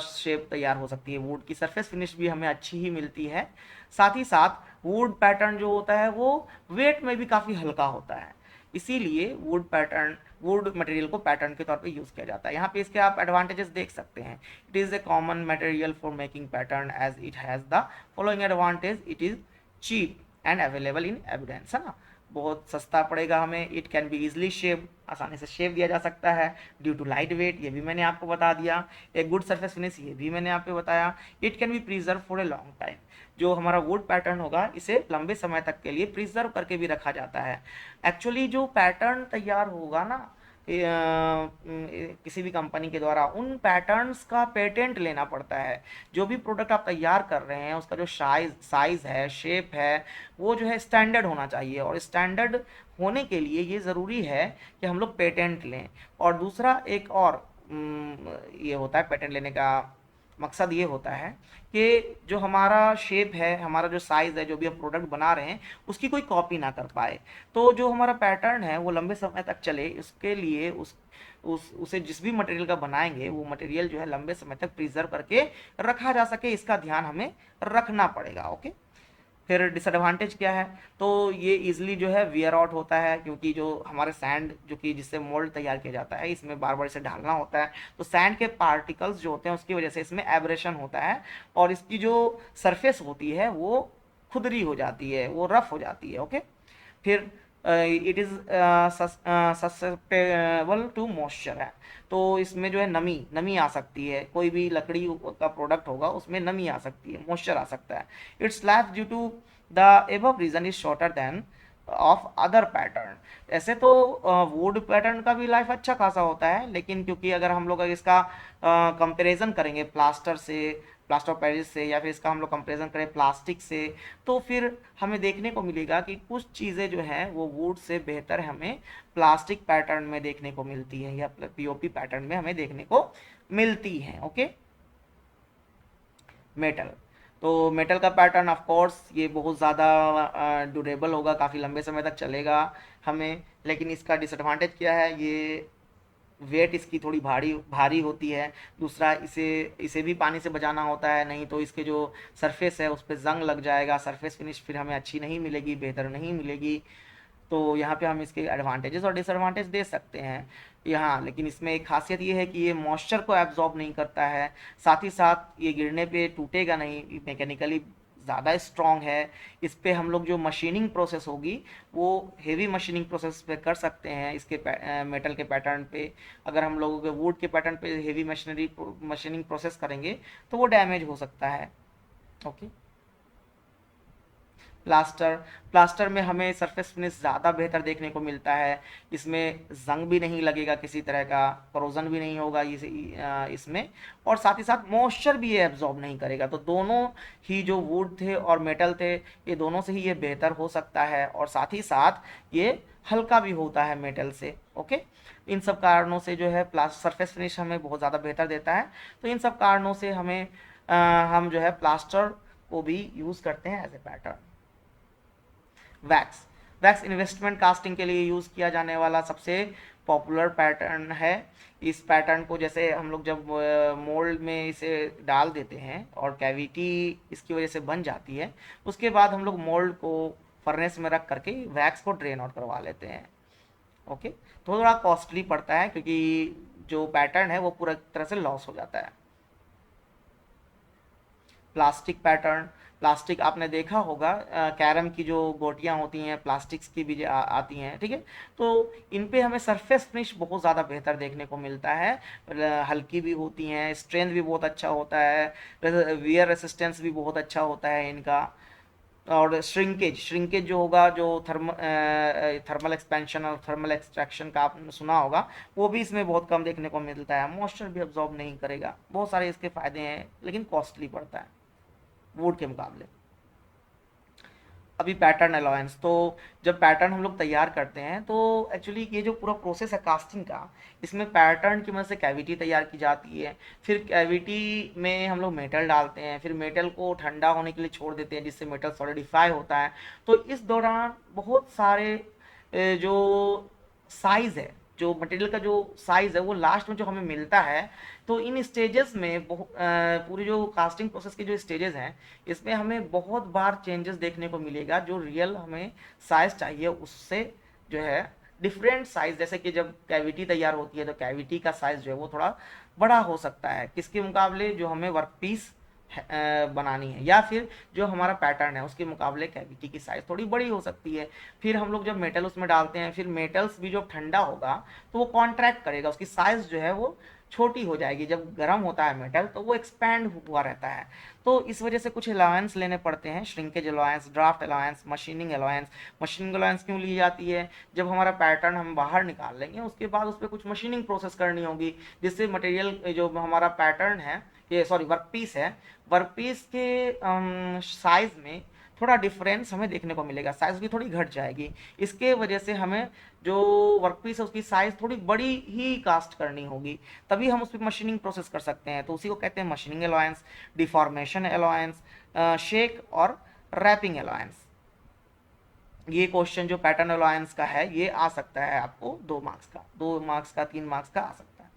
शेप तैयार हो सकती है। वुड की सरफेस फिनिश भी हमें अच्छी ही मिलती है। साथ ही साथ वुड पैटर्न जो होता है वो वेट में भी काफ़ी हल्का होता है, इसीलिए वुड मटेरियल को पैटर्न के तौर पे यूज़ किया जाता है। यहाँ पे इसके आप एडवांटेजेस देख सकते हैं। It is a common material for making pattern as it has the following advantage, it is cheap and available in evidence, है ना, बहुत सस्ता पड़ेगा हमें। It can be easily shape, आसानी से शेप दिया जा सकता है। ड्यू टू लाइट वेट, ये भी मैंने आपको बता दिया। एक गुड सरफेस फिनिश, ये भी मैंने आपको बताया। It can be preserve for a long time, जो हमारा वुड पैटर्न होगा इसे लंबे समय तक के लिए प्रिजर्व करके भी रखा जाता है। एक्चुअली जो पैटर्न तैयार होगा ना किसी भी कंपनी के द्वारा, उन पैटर्न्स का पेटेंट लेना पड़ता है। जो भी प्रोडक्ट आप तैयार कर रहे हैं उसका जो साइज है, शेप है, वो जो है स्टैंडर्ड होना चाहिए, और स्टैंडर्ड होने के लिए ये ज़रूरी है कि हम लोग पेटेंट लें। और दूसरा एक और ये होता है पेटेंट लेने का मकसद, ये होता है कि जो हमारा शेप है, हमारा जो साइज़ है, जो भी हम प्रोडक्ट बना रहे हैं उसकी कोई कॉपी ना कर पाए। तो जो हमारा पैटर्न है वो लंबे समय तक चले, इसके लिए उसे जिस भी मटेरियल का बनाएंगे वो मटेरियल जो है लंबे समय तक प्रिजर्व करके रखा जा सके, इसका ध्यान हमें रखना पड़ेगा। ओके, फिर डिसएडवांटेज क्या है, तो ये इजीली जो है वियर आउट होता है, क्योंकि जो हमारे सैंड जो कि जिससे मोल्ड तैयार किया जाता है इसमें बार बार इसे ढालना होता है, तो सैंड के पार्टिकल्स जो होते हैं उसकी वजह से इसमें एब्रेशन होता है, और इसकी जो सरफेस होती है वो खुदरी हो जाती है, वो रफ हो जाती है। ओके, फिर it is susceptible to moisture है, तो इसमें जो है नमी नमी आ सकती है। कोई भी लकड़ी का प्रोडक्ट होगा उसमें नमी आ सकती है, मॉइस्चर आ सकता है। Its life due to the above reason is shorter than of other pattern. ऐसे तो वुड पैटर्न का भी लाइफ अच्छा खासा होता है, लेकिन क्योंकि अगर हम लोग इसका कंपैरिजन करेंगे प्लास्टर ऑफ पेरिस से, या फिर इसका हम लोग कंपैरिजन करें प्लास्टिक से, तो फिर हमें देखने को मिलेगा कि कुछ चीज़ें जो हैं वो वुड से बेहतर हमें प्लास्टिक पैटर्न में देखने को मिलती है, या पीओपी पैटर्न में हमें देखने को मिलती हैं। ओके, मेटल, तो मेटल का पैटर्न ऑफ कोर्स ये बहुत ज़्यादा ड्यूरेबल होगा, काफ़ी लंबे समय तक चलेगा हमें, लेकिन इसका डिसएडवांटेज क्या है, ये वेट इसकी थोड़ी भारी भारी होती है। दूसरा, इसे इसे भी पानी से बचाना होता है, नहीं तो इसके जो सरफेस है उस पर जंग लग जाएगा, सरफेस फिनिश फिर हमें अच्छी नहीं मिलेगी, बेहतर नहीं मिलेगी। तो यहाँ पे हम इसके एडवांटेजेस और डिसएडवांटेज दे सकते हैं यहाँ। लेकिन इसमें एक खासियत ये है कि ये मॉइस्चर को एब्जॉर्ब नहीं करता है, साथ ही साथ ये गिरने पे टूटेगा नहीं, मैकेनिकली ज़्यादा स्ट्रॉन्ग है। इस पे हम लोग जो मशीनिंग प्रोसेस होगी वो हेवी मशीनिंग प्रोसेस पे कर सकते हैं। इसके मेटल के पैटर्न पे अगर हम लोगों के वुड के पैटर्न पे हेवी मशीनिंग प्रोसेस करेंगे तो वो डैमेज हो सकता है। ओके। प्लास्टर, प्लास्टर में हमें सरफेस फिनिश ज़्यादा बेहतर देखने को मिलता है। इसमें जंग भी नहीं लगेगा, किसी तरह का करोजन भी नहीं होगा इसमें, और साथ ही साथ मॉइस्चर भी ये एब्जॉर्ब नहीं करेगा। तो दोनों ही जो वुड थे और मेटल थे, ये दोनों से ही ये बेहतर हो सकता है, और साथ ही साथ ये हल्का भी होता है मेटल से। ओके। इन सब कारणों से जो है सरफेस फिनिश हमें बहुत ज़्यादा बेहतर देता है। तो इन सब कारणों से हम जो है प्लास्टर को भी यूज़ करते हैं as a pattern. Wax, wax investment casting के लिए यूज़ किया जाने वाला सबसे पॉपुलर पैटर्न है। इस पैटर्न को जैसे हम लोग जब मोल्ड में इसे डाल देते हैं और कैविटी इसकी वजह से बन जाती है, उसके बाद हम लोग मोल्ड को फर्नेस में रख करके वैक्स को ड्रेन आउट करवा लेते हैं। ओके। तो थोड़ा कॉस्टली पड़ता है क्योंकि जो पैटर्न है वो पूरा तरह से लॉस हो जाता है। प्लास्टिक पैटर्न, प्लास्टिक आपने देखा होगा, कैरम की जो गोटियां होती हैं प्लास्टिक्स की भी आती हैं, ठीक है। तो इन पे हमें सरफेस फिनिश बहुत ज़्यादा बेहतर देखने को मिलता है, हल्की भी होती हैं, स्ट्रेंथ भी बहुत अच्छा होता है, वियर रेसिस्टेंस भी बहुत अच्छा होता है इनका, और श्रिंकेज, श्रिंकेज जो होगा, जो थर्मल एक्सपेंशन और थर्मल एक्सट्रैक्शन का आपने सुना होगा, वो भी इसमें बहुत कम देखने को मिलता है। मॉइस्चर भी अब्जॉर्ब नहीं करेगा। बहुत सारे इसके फ़ायदे हैं, लेकिन कॉस्टली पड़ता है वुड के मुकाबले। अभी पैटर्न अलाउंस, तो जब पैटर्न हम लोग तैयार करते हैं तो एक्चुअली ये जो पूरा प्रोसेस है कास्टिंग का, इसमें पैटर्न की मदद से कैविटी तैयार की जाती है। फिर कैविटी में हम लोग मेटल डालते हैं, फिर मेटल को ठंडा होने के लिए छोड़ देते हैं जिससे मेटल सॉलिडिफाई होता है। तो इस दौरान बहुत सारे जो साइज़ है, जो मटेरियल का जो साइज़ है वो लास्ट में जो हमें मिलता है, तो इन स्टेजेस में पूरी जो कास्टिंग प्रोसेस के जो स्टेजेस हैं, इसमें हमें बहुत बार चेंजेस देखने को मिलेगा। जो रियल हमें साइज़ चाहिए उससे जो है डिफरेंट साइज़, जैसे कि जब कैविटी तैयार होती है तो कैविटी का साइज़ जो है वो थोड़ा बड़ा हो सकता है किसके मुकाबले, जो हमें वर्क पीस बनानी है, या फिर जो हमारा पैटर्न है उसके मुकाबले कैविटी की साइज़ थोड़ी बड़ी हो सकती है। फिर हम लोग जब मेटल उसमें डालते हैं, फिर मेटल्स भी जब ठंडा होगा तो वो कॉन्ट्रैक्ट करेगा, उसकी साइज़ जो है वो छोटी हो जाएगी। जब गर्म होता है मेटल तो वो एक्सपैंड हुआ रहता है। तो इस वजह से कुछ अलाउंस लेने पड़ते हैं, shrinkage allowance, draft allowance, machining allowance. Machining allowance क्यों ली जाती है? जब हमारा पैटर्न हम बाहर निकाल लेंगे उसके बाद उस पर कुछ मशीनिंग प्रोसेस करनी होगी, जिससे मटेरियल जो हमारा पैटर्न है, ये सॉरी वर्क पीस है, वर्क पीस के साइज में थोड़ा डिफरेंस हमें देखने को मिलेगा, साइज की थोड़ी घट जाएगी। इसके वजह से हमें जो वर्क पीस है उसकी साइज थोड़ी बड़ी ही कास्ट करनी होगी, तभी हम उस पर मशीनिंग प्रोसेस कर सकते हैं। तो उसी को कहते हैं machining allowance, deformation allowance, shake और रैपिंग अलाउंस। ये क्वेश्चन जो पैटर्न अलाउंस का है ये आ सकता है आपको 2 मार्क्स का, 2 मार्क्स का, 3 मार्क्स का आ सकता है।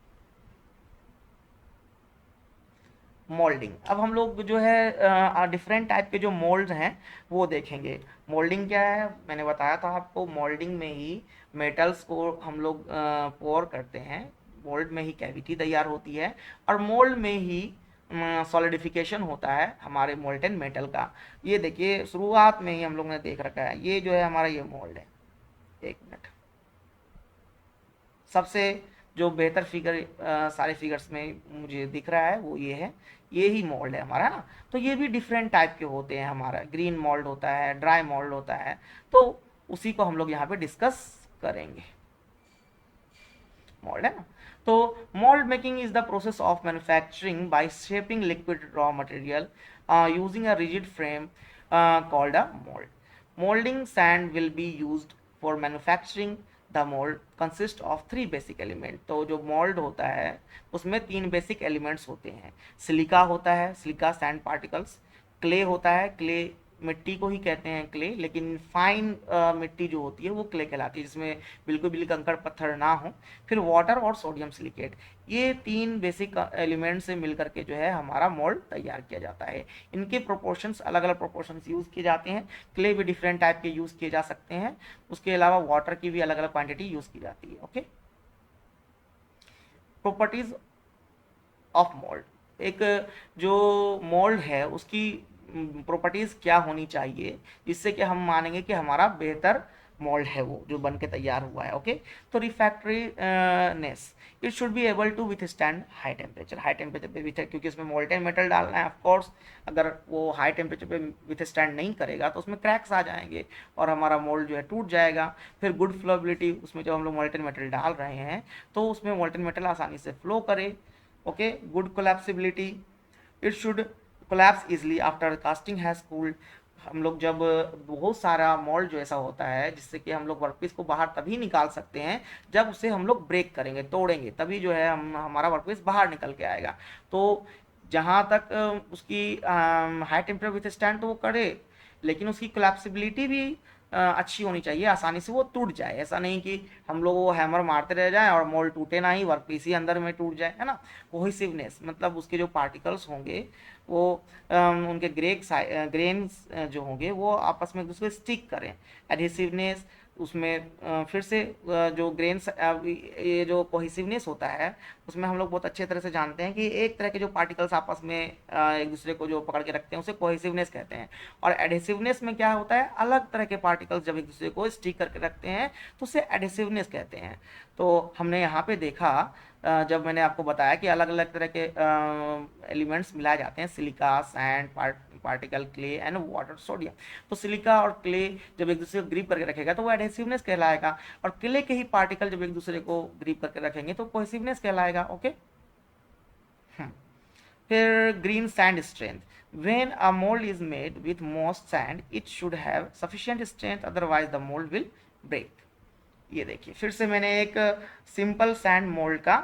मोल्डिंग, अब हम लोग जो है डिफरेंट टाइप के जो मोल्ड्स हैं वो देखेंगे। मोल्डिंग क्या है? मैंने बताया था आपको, मोल्डिंग में ही मेटल्स को हम लोग पोर करते हैं, मोल्ड में ही कैविटी तैयार होती है, और मोल्ड में ही सॉलिडिफिकेशन होता है हमारे मोल्टेन मेटल का। ये देखिए शुरुआत में ही हम लोग ने देख रखा है, ये जो है हमारा ये मोल्ड है। एक मिनट, सबसे जो बेहतर फिगर सारे फिगर्स में मुझे दिख रहा है वो ये है, ये ही मोल्ड है हमारा ना। तो ये भी डिफरेंट टाइप के होते हैं, हमारा ग्रीन मोल्ड होता है, ड्राई मोल्ड होता है, तो उसी को हम लोग यहाँ पे डिस्कस करेंगे। मोल्ड है ना, तो mould making is the process of manufacturing bye shaping liquid raw material using a rigid frame called a mould. Moulding sand will be used for manufacturing the mould consist of 3 basic element. तो जो मोल्ड होता है उसमें 3 बेसिक एलिमेंट्स होते हैं। सिलिका होता है, सिलिका सैंड पार्टिकल्स, क्ले होता है, क्ले मिट्टी को ही कहते हैं क्ले, लेकिन फाइन मिट्टी जो होती है वो क्ले कहलाती है, जिसमें बिल्कुल भी कंकड़ पत्थर ना हो। फिर वाटर और सोडियम सिलिकेट, ये तीन बेसिक एलिमेंट से मिलकर के जो है हमारा मोल्ड तैयार किया जाता है। इनके प्रोपोर्शंस अलग अलग प्रोपोर्शंस यूज़ किए जाते हैं। क्ले भी डिफरेंट टाइप के यूज़ किए जा सकते हैं, उसके अलावा वाटर की भी अलग अलग क्वांटिटी यूज़ की जाती है। ओके, प्रॉपर्टीज ऑफ मोल्ड, एक जो मोल्ड है उसकी प्रॉपर्टीज क्या होनी चाहिए जिससे कि हम मानेंगे कि हमारा बेहतर मोल्ड है वो जो बन के तैयार हुआ है। ओके, तो refractoriness, it should be able to withstand high temperature, high temperature पे विथ, क्योंकि इसमें मोल्टेन मेटल डालना है ऑफकोर्स, अगर वो हाई टेम्परेचर पे विथ स्टैंड नहीं करेगा तो उसमें क्रैक्स आ जाएंगे और हमारा मोल्ड जो है टूट जाएगा। फिर गुड फ्लोबिलिटी, उसमें जब हम लोग मोल्टेन मेटल डाल रहे हैं तो उसमें मोल्टेन मेटल आसानी से फ्लो करे। Okay, good collapsibility, it should collapse easily after casting has cooled, हम लोग जब बहुत सारा मोल्ड जो ऐसा होता है जिससे कि हम लोग वर्कपीस को बाहर तभी निकाल सकते हैं जब उसे हम लोग ब्रेक करेंगे, तोड़ेंगे, तभी जो है हमारा वर्कपीस बाहर निकल के आएगा। तो जहाँ तक उसकी हाई टेम्परेचर विथ स्टैंड तो वो करे, लेकिन उसकी कोलैप्सिबिलिटी भी अच्छी होनी चाहिए, आसानी से वो टूट जाए, ऐसा नहीं कि हम लोग वो हैमर मारते रह जाएं और मोल्ड टूटे ना ही, वर्कपीस ही अंदर में टूट जाए, है ना। कोहेसिवनेस मतलब उसके जो पार्टिकल्स होंगे वो उनके ग्रेन्स जो होंगे वो आपस में एक दूसरे स्टिक करें। एडहेसिवनेस, उसमें फिर से जो ग्रेन्स, ये जो कोहेसिवनेस होता है उसमें हम लोग बहुत अच्छे तरह से जानते हैं कि एक तरह के जो पार्टिकल्स आपस में एक दूसरे को जो पकड़ के रखते हैं उसे कोहेसिवनेस कहते हैं। और एडहेसिवनेस में क्या होता है, अलग तरह के पार्टिकल्स जब एक दूसरे को स्टिक करके रखते हैं तो उसे एडहेसिवनेस कहते हैं। तो हमने यहाँ पे देखा, जब मैंने आपको बताया कि अलग अलग तरह के एलिमेंट्स मिलाए जाते हैं, silica, sand, particle, clay and water, sodium. तो सिलिका और क्ले जब एक दूसरे को ग्रिप करके रखेगा तो वो एडहेसिवनेस कहलाएगा, और क्ले के ही पार्टिकल जब एक दूसरे को ग्रिप करके रखेंगे तो कोहेसिवनेस कहलाएगा। ओके, फिर green sand strength, when a mold is made with moist sand it should have sufficient strength otherwise the mold will break। ये देखिए फिर से मैंने एक सिंपल सैंड मोल्ड का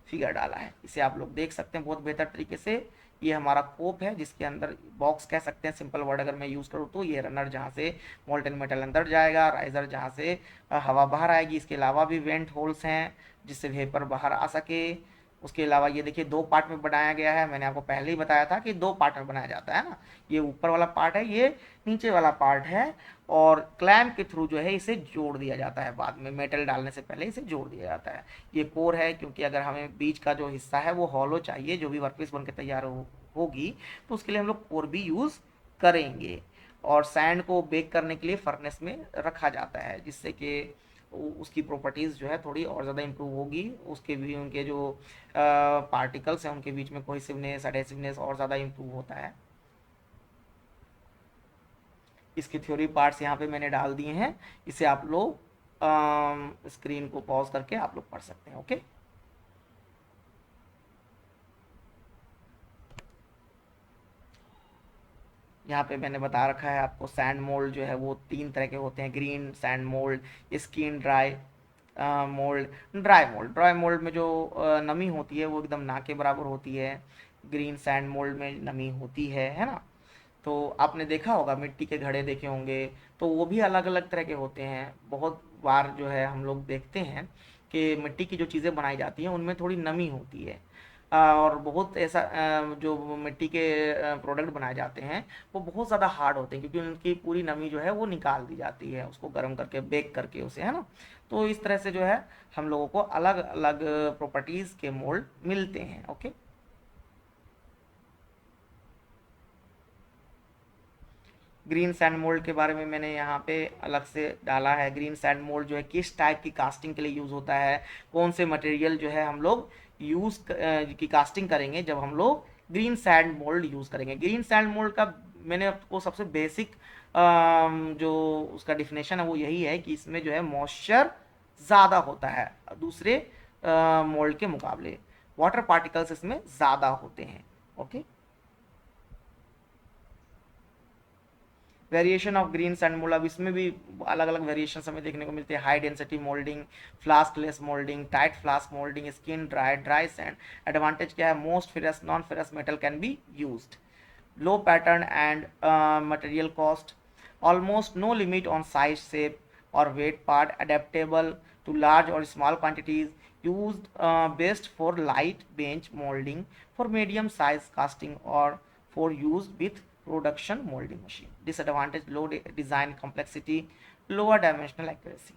फिगर डाला है, इसे आप लोग देख सकते हैं बहुत बेहतर तरीके से। ये हमारा कोप है जिसके अंदर, बॉक्स कह सकते हैं सिंपल वर्ड अगर मैं यूज़ करूँ तो, ये रनर जहाँ से मोल्टेन मेटल अंदर जाएगा, राइजर जहाँ से हवा बाहर आएगी, इसके अलावा भी वेंट होल्स हैं जिससे वेपर बाहर आ सके। उसके अलावा ये देखिए दो पार्ट में बनाया गया है, मैंने आपको पहले ही बताया था कि दो पार्ट में बनाया जाता है ना, ये ऊपर वाला पार्ट है, ये नीचे वाला पार्ट है, और क्लैंप के थ्रू जो है इसे जोड़ दिया जाता है, बाद में मेटल डालने से पहले इसे जोड़ दिया जाता है। ये कोर है, क्योंकि अगर हमें बीच का जो हिस्सा है वो हॉलो चाहिए, जो भी वर्कपीस बन के तैयार होगी तो उसके लिए हम लोग कोर भी यूज़ करेंगे। और सैंड को बेक करने के लिए फर्नेस में रखा जाता है जिससे कि उसकी प्रॉपर्टीज़ जो है थोड़ी और ज़्यादा इम्प्रूव होगी, उसके भी उनके जो पार्टिकल्स हैं उनके बीच में कोहेसिवनेस, एडहेसिवनेस और ज़्यादा इम्प्रूव होता है। इसकी थ्योरी पार्ट्स यहाँ पे मैंने डाल दिए हैं, इसे आप लोग स्क्रीन को पॉज करके आप लोग पढ़ सकते हैं। ओके, यहाँ पे मैंने बता रखा है आपको, सैंड मोल्ड जो है वो तीन तरह के होते हैं, green sand mould, skin dry mould, dry mould में जो नमी होती है वो एकदम ना के बराबर होती है, ग्रीन सैंड मोल्ड में नमी होती है ना। तो आपने देखा होगा मिट्टी के घड़े देखे होंगे, तो वो भी अलग अलग तरह के होते हैं। बहुत बार जो है हम लोग देखते हैं कि मिट्टी की जो चीज़ें बनाई जाती हैं उनमें थोड़ी नमी होती है, और बहुत ऐसा जो मिट्टी के प्रोडक्ट बनाए जाते हैं वो बहुत ज़्यादा हार्ड होते हैं क्योंकि उनकी पूरी नमी जो है वो निकाल दी जाती है उसको गर्म करके, बेक करके उसे, है ना। तो इस तरह से जो है हम लोगों को अलग अलग प्रॉपर्टीज़ के मोल्ड मिलते हैं। ओके, ग्रीन सैंड मोल्ड के बारे में मैंने यहाँ पे अलग से डाला है। ग्रीन सैंड मोल्ड जो है किस टाइप की कास्टिंग के लिए यूज़ होता है, कौन से मटेरियल जो है हम लोग यूज़ की कास्टिंग करेंगे जब हम लोग ग्रीन सैंड मोल्ड यूज़ करेंगे। ग्रीन सैंड मोल्ड का मैंने आपको सबसे बेसिक जो उसका डिफिनेशन है वो यही है कि इसमें जो है मॉइस्चर ज़्यादा होता है दूसरे मोल्ड के मुकाबले, वाटर पार्टिकल्स इसमें ज़्यादा होते हैं। Okay, variation of green sand mould, अब इसमें भी अलग अलग वेरिएशन हमें देखने को मिलते हैं। High density moulding, flask less moulding, tight flask moulding, skin dry, dry sand. Advantage क्या है, most ferrous non ferrous metal can be used. low pattern and material cost, almost no limit on size, shape or weight, part adaptable to large or small quantities, used best for light bench molding, for medium size casting, or for use with production molding machine. Disadvantage: low design complexity, lower dimensional accuracy.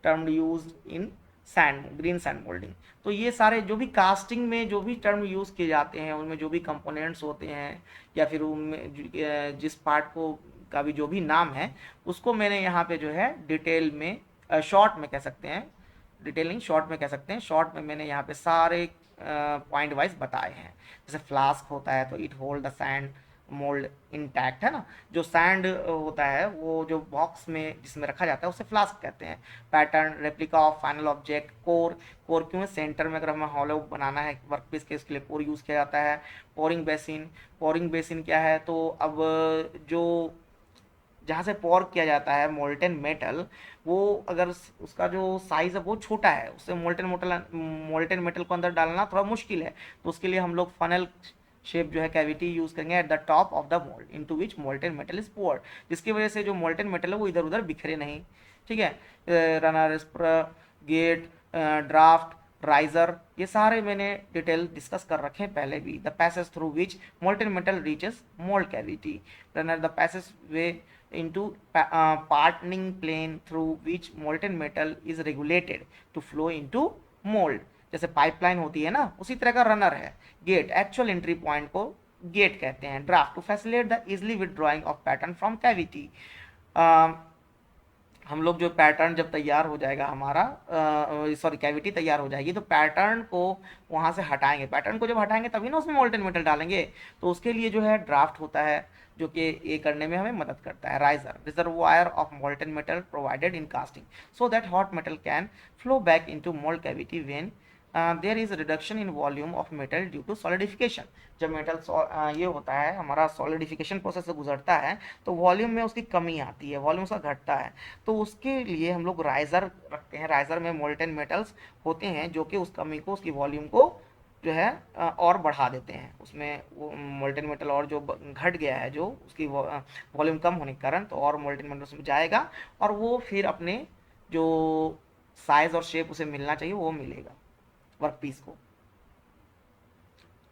Term use in sand green sand moulding. तो ये सारे जो भी कास्टिंग में जो भी टर्म यूज़ किए जाते हैं, उनमें जो भी कंपोनेंट्स होते हैं या फिर उनमें जिस पार्ट को का भी जो भी नाम है, उसको मैंने यहाँ पे जो है डिटेल में शॉर्ट में कह सकते हैं, डिटेलिंग शॉर्ट में कह सकते हैं, शॉर्ट में मैंने यहाँ पे सारे पॉइंट वाइज बताए हैं। जैसे फ्लास्क होता है तो it hold the sand mould intact, है ना। जो सैंड होता है वो जो बॉक्स में जिसमें रखा जाता है उसे फ्लास्क कहते हैं। Pattern replica of final object. Core, core क्यों है, सेंटर में अगर हमें हॉलो बनाना है वर्क पीस के, इसके लिए कोर यूज़ किया जाता है। पोरिंग बेसिन, पोरिंग बेसिन क्या है, तो अब जो जहाँ से पॉर किया जाता है मोल्टेन मेटल, वो अगर उसका जो साइज़ है वो छोटा है, उससे मोल्टेन मेटल को अंदर डालना थोड़ा मुश्किल है, तो उसके लिए हम लोग फनल शेप जो है कैविटी यूज़ करेंगे at the top of the mould into which molten metal is poured, जिसकी वजह से जो मोल्टेन मेटल है वो इधर उधर बिखरे नहीं। ठीक है। रनर, गेट, ड्राफ्ट, राइजर, ये सारे मैंने डिटेल डिस्कस कर रखे हैं पहले भी। The passage through which molten metal reaches mould cavity. Runner, the passage way into parting plane through which molten metal is regulated to flow into mold। जैसे पाइपलाइन होती है ना, उसी तरह का रनर है। गेट, एक्चुअल एंट्री पॉइंट को गेट कहते हैं। Draft, to facilitate the easily withdrawing of pattern from cavity. हम लोग जो पैटर्न जब तैयार हो जाएगा हमारा, सॉरी कैविटी तैयार हो जाएगी, तो पैटर्न को वहाँ से हटाएंगे। पैटर्न को जब हटाएंगे तभी ना उसमें मोल्टेन मेटल डालेंगे, तो उसके लिए जो है ड्राफ्ट होता है जो कि ये करने में हमें मदद करता है। Riser, reservoir of molten metal provided in casting so that hot metal can flow back into mould cavity when there is reduction in volume of metal due to solidification. जब मेटल ये होता है हमारा सॉलिडिफिकेशन प्रोसेस से गुजरता है तो वॉल्यूम में उसकी कमी आती है, वॉल्यूम उसका घटता है, तो उसके लिए हम लोग राइजर रखते हैं। राइजर में मोल्टेन मेटल्स होते हैं जो कि उस कमी को, उसकी वॉल्यूम को जो है और बढ़ा देते हैं। उसमें वो मोल्टेन मेटल और जो घट गया है, जो उसकी वॉल्यूम कम होने के कारण, तो और मोल्टेन मेटल उसमें जाएगा और वो फिर अपने जो साइज और शेप उसे मिलना चाहिए वो मिलेगा वर्क पीस को।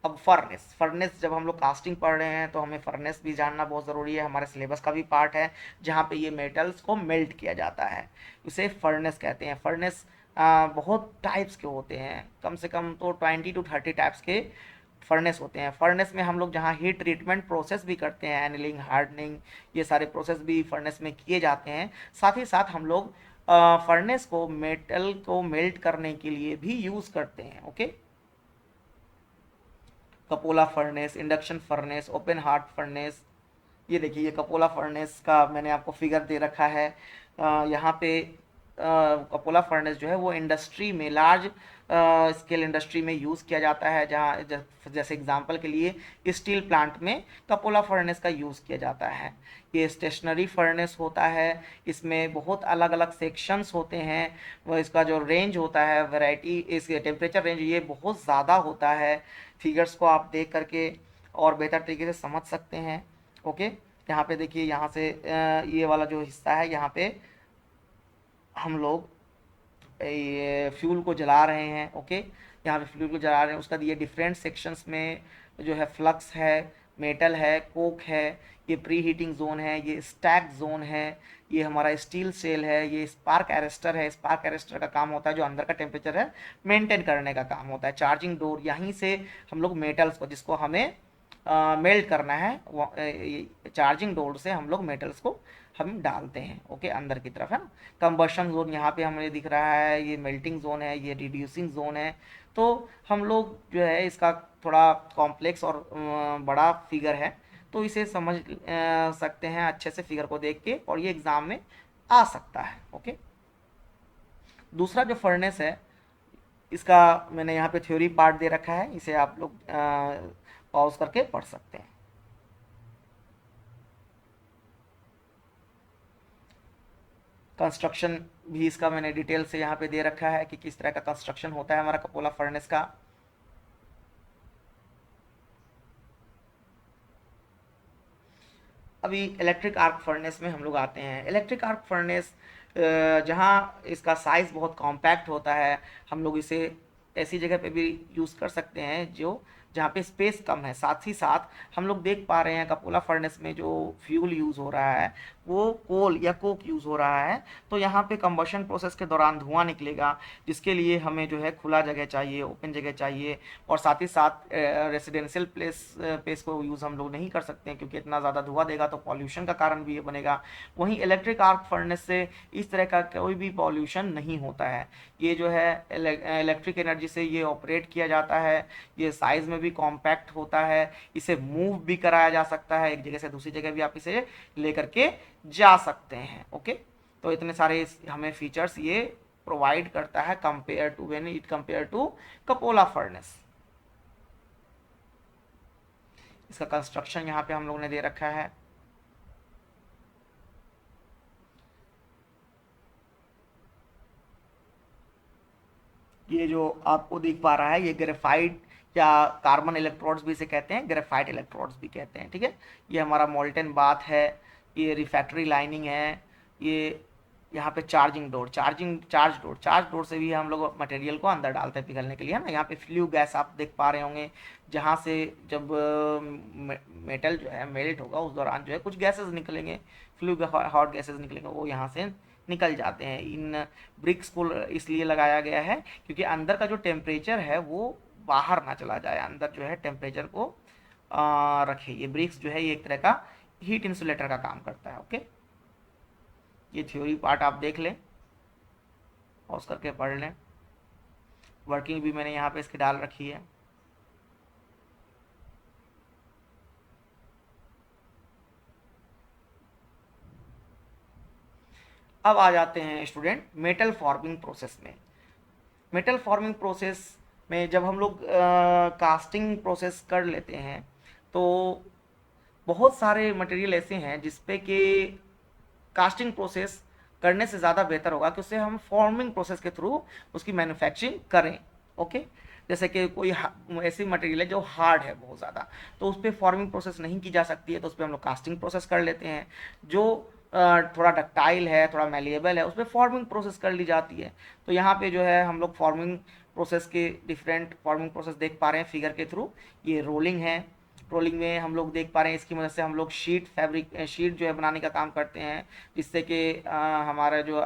अब फर्नेस, फर्नेस जब हम लोग कास्टिंग पढ़ रहे हैं तो हमें फर्नेस भी जानना बहुत ज़रूरी है, हमारे सिलेबस का भी पार्ट है, जहाँ पे ये मेटल्स को मेल्ट किया जाता है, उसे फर्नेस कहते हैं। फर्नेस बहुत टाइप्स के होते हैं, कम से कम तो 20 to 30 टाइप्स के फर्नेस होते हैं। फर्नेस में हम लोग जहाँ हीट ट्रीटमेंट प्रोसेस भी करते हैं, एनिलिंग, हार्डनिंग, ये सारे प्रोसेस भी फर्नेस में किए जाते हैं। साथ ही साथ हम लोग फर्नेस को मेटल को मेल्ट करने के लिए भी यूज़ करते हैं। Okay. Cupola furnace, induction furnace, open hearth furnace. ये देखिए, ये कपोला फर्नेस का मैंने आपको फिगर दे रखा है। यहाँ पे कपोला फर्नेस जो है वो इंडस्ट्री में, लार्ज स्केल इंडस्ट्री में यूज़ किया जाता है, जहाँ जैसे एग्जांपल के लिए स्टील प्लांट में कपोला फर्नेस का यूज़ किया जाता है। ये स्टेशनरी फर्नेस होता है, इसमें बहुत अलग अलग सेक्शंस होते हैं, वो इसका जो रेंज होता है, वैरायटी, इसके टेम्परेचर रेंज ये बहुत ज़्यादा होता है। फिगर्स को आप देख करके और बेहतर तरीके से समझ सकते हैं। ओके। यहाँ पे देखिए, यहाँ से ये वाला जो हिस्सा है, यहाँ पे हम लोग ये फ्यूल को जला रहे हैं। ओके। यहाँ पे फ्यूल को जला रहे हैं, उसका ये डिफरेंट सेक्शंस में जो है फ्लक्स है, मेटल है, कोक है, ये प्री हीटिंग जोन है, ये स्टैक जोन है, ये हमारा स्टील सेल है, ये स्पार्क अरेस्टर है। स्पार्क अरेस्टर का काम होता है जो अंदर का टेम्परेचर है मेंटेन करने का काम होता है। चार्जिंग डोर, यहीं से हम लोग मेटल्स को, जिसको हमें मेल्ट करना है, चार्जिंग डोर से हम लोग मेटल्स को हम डालते हैं। ओके, अंदर की तरफ, है ना। कंबशन जोन यहाँ पे हमें दिख रहा है, ये मेल्टिंग जोन है, ये रिड्यूसिंग जोन है। तो हम लोग जो है इसका थोड़ा कॉम्प्लेक्स और बड़ा फिगर है, तो इसे समझ सकते हैं अच्छे से फिगर को देख के, और ये एग्ज़ाम में आ सकता है। ओके। दूसरा जो फर्नेस है, इसका मैंने यहाँ पे थ्योरी पार्ट दे रखा है, इसे आप लोग पॉज करके पढ़ सकते हैं। कंस्ट्रक्शन भी इसका मैंने डिटेल से यहाँ पे दे रखा है कि किस तरह का कंस्ट्रक्शन होता है हमारा कपोला फर्नेस का। अभी इलेक्ट्रिक आर्क फर्नेस में हम लोग आते हैं। इलेक्ट्रिक आर्क फर्नेस जहाँ इसका साइज़ बहुत कॉम्पैक्ट होता है, हम लोग इसे ऐसी जगह पे भी यूज़ कर सकते हैं जो जहाँ पे स्पेस कम है। साथ ही साथ हम लोग देख पा रहे हैं कपोला फर्नेस में जो फ्यूल यूज़ हो रहा है वो कोल या कोक यूज़ हो रहा है। तो यहाँ पे कंबशन प्रोसेस के दौरान धुआं निकलेगा, जिसके लिए हमें जो है खुला जगह चाहिए, ओपन जगह चाहिए। और साथ ही साथ रेसिडेंशियल प्लेस को यूज़ हम लोग नहीं कर सकते हैं, क्योंकि इतना ज़्यादा धुआं देगा तो पॉल्यूशन का कारण भी ये बनेगा। वहीं इलेक्ट्रिक आर्क फर्नेस से इस तरह का कोई भी पॉल्यूशन नहीं होता है। ये जो है इलेक्ट्रिक एनर्जी से ये ऑपरेट किया जाता है। ये साइज़ में भी कॉम्पैक्ट होता है, इसे मूव भी कराया जा सकता है, एक जगह से दूसरी जगह भी आप इसे लेकर के जा सकते हैं। ओके, तो इतने सारे हमें फीचर्स ये प्रोवाइड करता है compare to when it compare to cupola furnace. इसका कंस्ट्रक्शन यहाँ पे हम लोगों ने दे रखा है। ये जो आपको दिख पा रहा है ये ग्रेफाइट या कार्बन इलेक्ट्रोड्स भी इसे कहते हैं, ग्रेफाइट इलेक्ट्रोड्स भी कहते हैं। ठीक है, ये हमारा मोल्टेन बाथ है, ये रिफैक्ट्री लाइनिंग है, ये यहाँ पे चार्ज डोर से भी हम लोग मटेरियल को अंदर डालते हैं पिघलने के लिए, है ना। यहाँ पे फ्लू गैस आप देख पा रहे होंगे, जहाँ से जब मेटल जो है मेल्ट होगा उस दौरान जो है कुछ गैसेस निकलेंगे, फ्लू हॉट गैसेस निकलेंगे, वो यहाँ से निकल जाते हैं। इन ब्रिक्स को इसलिए लगाया गया है क्योंकि अंदर का जो टेम्परेचर है वो बाहर ना चला जाए, अंदर जो है टेम्परेचर को रखे। ये ब्रिक्स जो है ये एक तरह का हीट इंसुलेटर का काम करता है। ओके, ये थ्योरी पार्ट आप देख लें, पॉज करके पढ़ लें। वर्किंग भी मैंने यहाँ पे इसकी डाल रखी है। अब आ जाते हैं स्टूडेंट मेटल फॉर्मिंग प्रोसेस में। मेटल फॉर्मिंग प्रोसेस में जब हम लोग कास्टिंग प्रोसेस कर लेते हैं तो बहुत सारे मटेरियल ऐसे हैं जिसपे कि कास्टिंग प्रोसेस करने से ज़्यादा बेहतर होगा कि उससे हम फॉर्मिंग प्रोसेस के थ्रू उसकी मैन्युफैक्चरिंग करें। ओके, जैसे कि कोई ऐसी मटेरियल है जो हार्ड है बहुत ज़्यादा, तो उस पर फॉर्मिंग प्रोसेस नहीं की जा सकती है, तो उस पर हम लोग कास्टिंग प्रोसेस कर लेते हैं। जो थोड़ा डक्टाइल है, थोड़ा मेलिएबल है, उस पर फॉर्मिंग प्रोसेस कर ली जाती है। तो यहाँ पे जो है हम लोग फॉर्मिंग प्रोसेस के डिफरेंट फॉर्मिंग प्रोसेस देख पा रहे हैं फिगर के थ्रू। ये रोलिंग है, रोलिंग में हम लोग देख पा रहे हैं इसकी मदद से हम लोग शीट जो है बनाने का काम करते हैं, जिससे कि हमारा जो